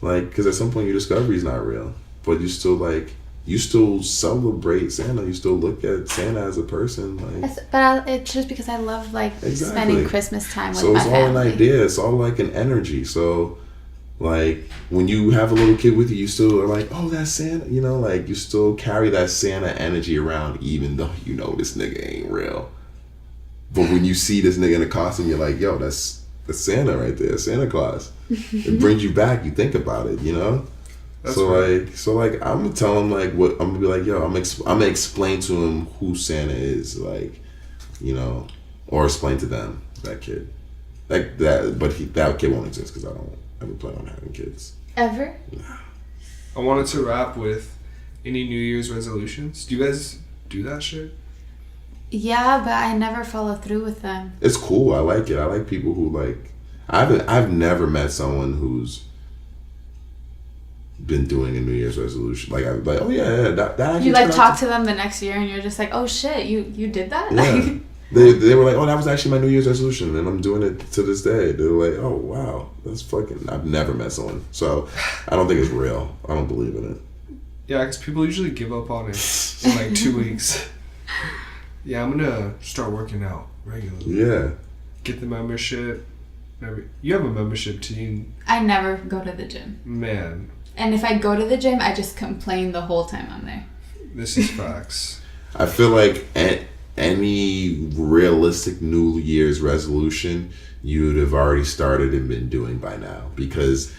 Like, because at some point you discover he's not real, but you still celebrate Santa. You still look at Santa as a person. Like, It's just because I love, like, Exactly. spending Christmas time with so my it's all family. an idea. It's all like an energy. So, like, when you have a little kid with you, you still are like, oh, that's Santa. You know, like, you still carry that Santa energy around, even though you know this nigga ain't real. But when you see this nigga in a costume, you're like, yo, that's Santa right there, Santa Claus. It brings you back. You think about it, you know. That's So right. like, I'm gonna tell him, like, what I'm gonna be like, yo, I'm gonna explain to him who Santa is, like, you know, or explain to them that kid, like that. But that kid won't exist because I don't plan on having kids. Ever? I wanted to wrap with any New Year's resolutions. Do you guys do that shit? Yeah, but I never follow through with them. It's cool. I like it. I like people who like. I've never met someone who's been doing a New Year's resolution. Like, I'm like, oh yeah, that actually You, like, turned talk out to them the next year and you're just like, oh shit, you did that? Yeah. They were like, oh, that was actually my New Year's resolution, and I'm doing it to this day. They were like, oh wow, that's fucking. I've never met someone, so I don't think it's real. I don't believe in it. Yeah, because people usually give up on it in like 2 weeks. Yeah, I'm gonna start working out regularly. Yeah. Get the membership. You have a membership team. I never go to the gym. Man. And if I go to the gym, I just complain the whole time I'm there. This is facts. I feel like any realistic New Year's resolution you'd have already started and been doing by now, because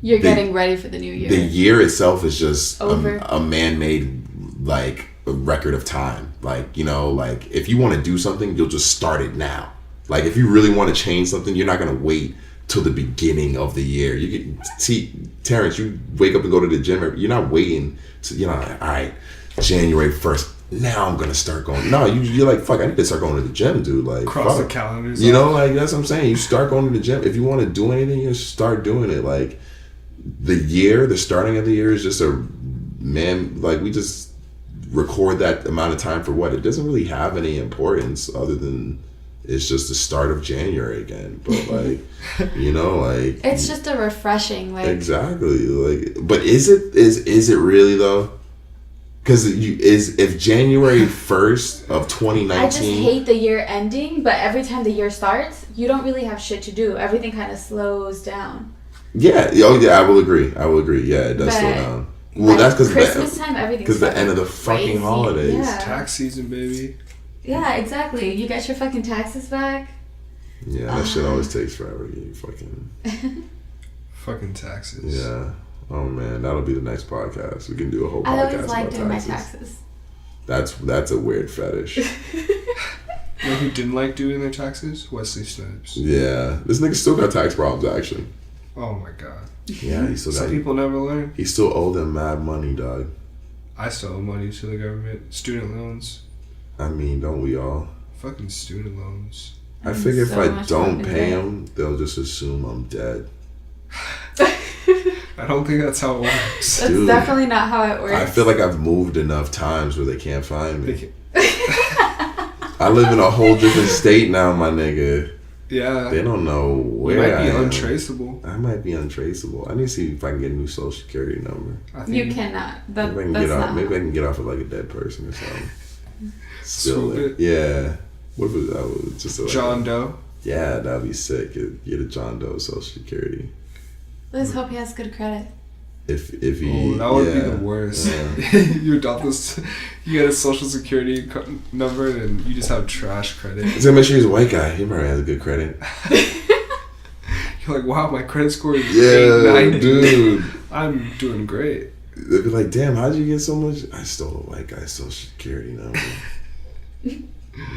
you're getting ready for the new year. The year itself is just a man-made like a record of time. Like, you know, like if you want to do something, you'll just start it now. Like if you really want to change something, you're not gonna wait till the beginning of the year. You can see, Terrence, you wake up and go to the gym. You're not waiting to, you know, all right, January 1st. Now I'm gonna start going. No, you're like, fuck, I need to start going to the gym, dude. Like, cross fuck. the calendars. You know, like that's what I'm saying. You start going to the gym. If you want to do anything, you start doing it. Like the starting of the year is just like we just record that amount of time for what? It doesn't really have any importance other than it's just the start of January again. But like, you know, like it's just a refreshing, like exactly. Like, but is it really though? Because if January 1st of 2019... I just hate the year ending, but every time the year starts, you don't really have shit to do. Everything kind of slows down. Yeah. Oh, yeah, I will agree. Yeah, it does slow down. Well, that's because Christmas time, everything's because the end of the fucking crazy. holidays. Yeah. Tax season, baby. Yeah, exactly. You get your fucking taxes back. Yeah, that shit always takes forever to get you fucking... fucking taxes. Yeah. Oh man, that'll be the next podcast. We can do a whole podcast I about always like doing taxes. my taxes. That's a weird fetish. You know who didn't like doing their taxes? Wesley Snipes. Yeah, this nigga still got tax problems actually. Oh my god. Yeah, he still got. Some people never learn. He still owe them mad money, dog. I still owe money to the government. Student loans. I mean, don't we all? Fucking student loans. I figure if so I much don't money pay there. them, they'll just assume I'm dead. I don't think that's how it works. That's Dude, definitely not how it works. I feel like I've moved enough times where they can't find me. I live in a whole different state now, my nigga. Yeah. They don't know where You might be I am. untraceable. I might be untraceable. I need to see if I can get a new social security number. I think You cannot. Maybe I can That's get off. not. Maybe I can get off with like a dead person or something. Still, Swoop it. yeah. What if that was just like John Doe. Yeah, that'd be sick. Get a John Doe social security. Let's hope he has good credit. If he, That would be the worst. Yeah. You adopt this, you get a social security number, and you just have trash credit. He's gonna make sure he's a white guy. He probably has a good credit. You're like, wow, my credit score is Yeah, 890. dude. I'm doing great. They'd be like, damn, how'd you get so much? I stole a white guy's social security number.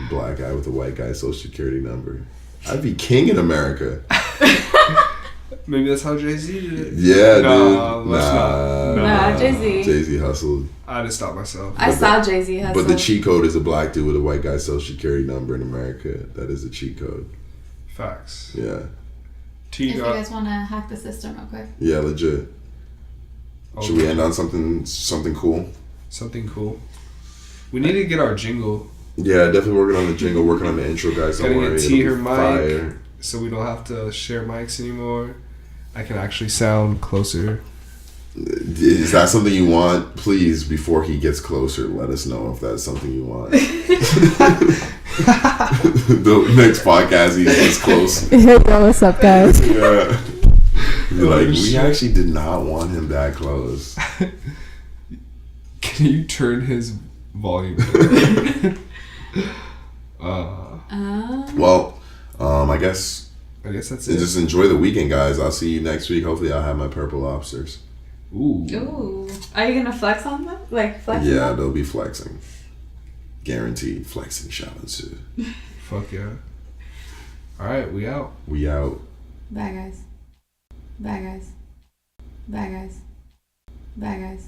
Black guy with a white guy's social security number. I'd be king in America. Maybe that's how Jay-Z did it. Yeah, Nah, dude. let's not. Nah, Jay-Z. Jay-Z hustled. I had to stop myself. I saw Jay-Z hustle. But the cheat code is a black dude with a white guy's social security number in America. That is the cheat code. Facts. Yeah. If you guys want to hack the system real quick. Yeah, legit. Should we end on something cool? Something cool. We need to get our jingle. Yeah, definitely working on the jingle, working on the intro, guys. Don't Gotta worry. get it'll be her mic, fire. so we don't have to share mics anymore. I can actually sound closer. Is that something you want? Please, before he gets closer, let us know if that's something you want. The next podcast, he gets close. Hey, what's up, guys? Yeah. Be like, we shit. actually did not want him that close. Can you turn his volume down? Well, I guess that's it. just enjoy the weekend, guys. I'll see you next week. Hopefully, I'll have my purple lobsters. Ooh. Are you gonna flex on them? Like flex? Yeah, on them? they'll be flexing. Guaranteed flexing shall ensue. Fuck yeah. Alright, we out. We out. Bye, guys. Bye, guys. Bye, guys. Bye, guys.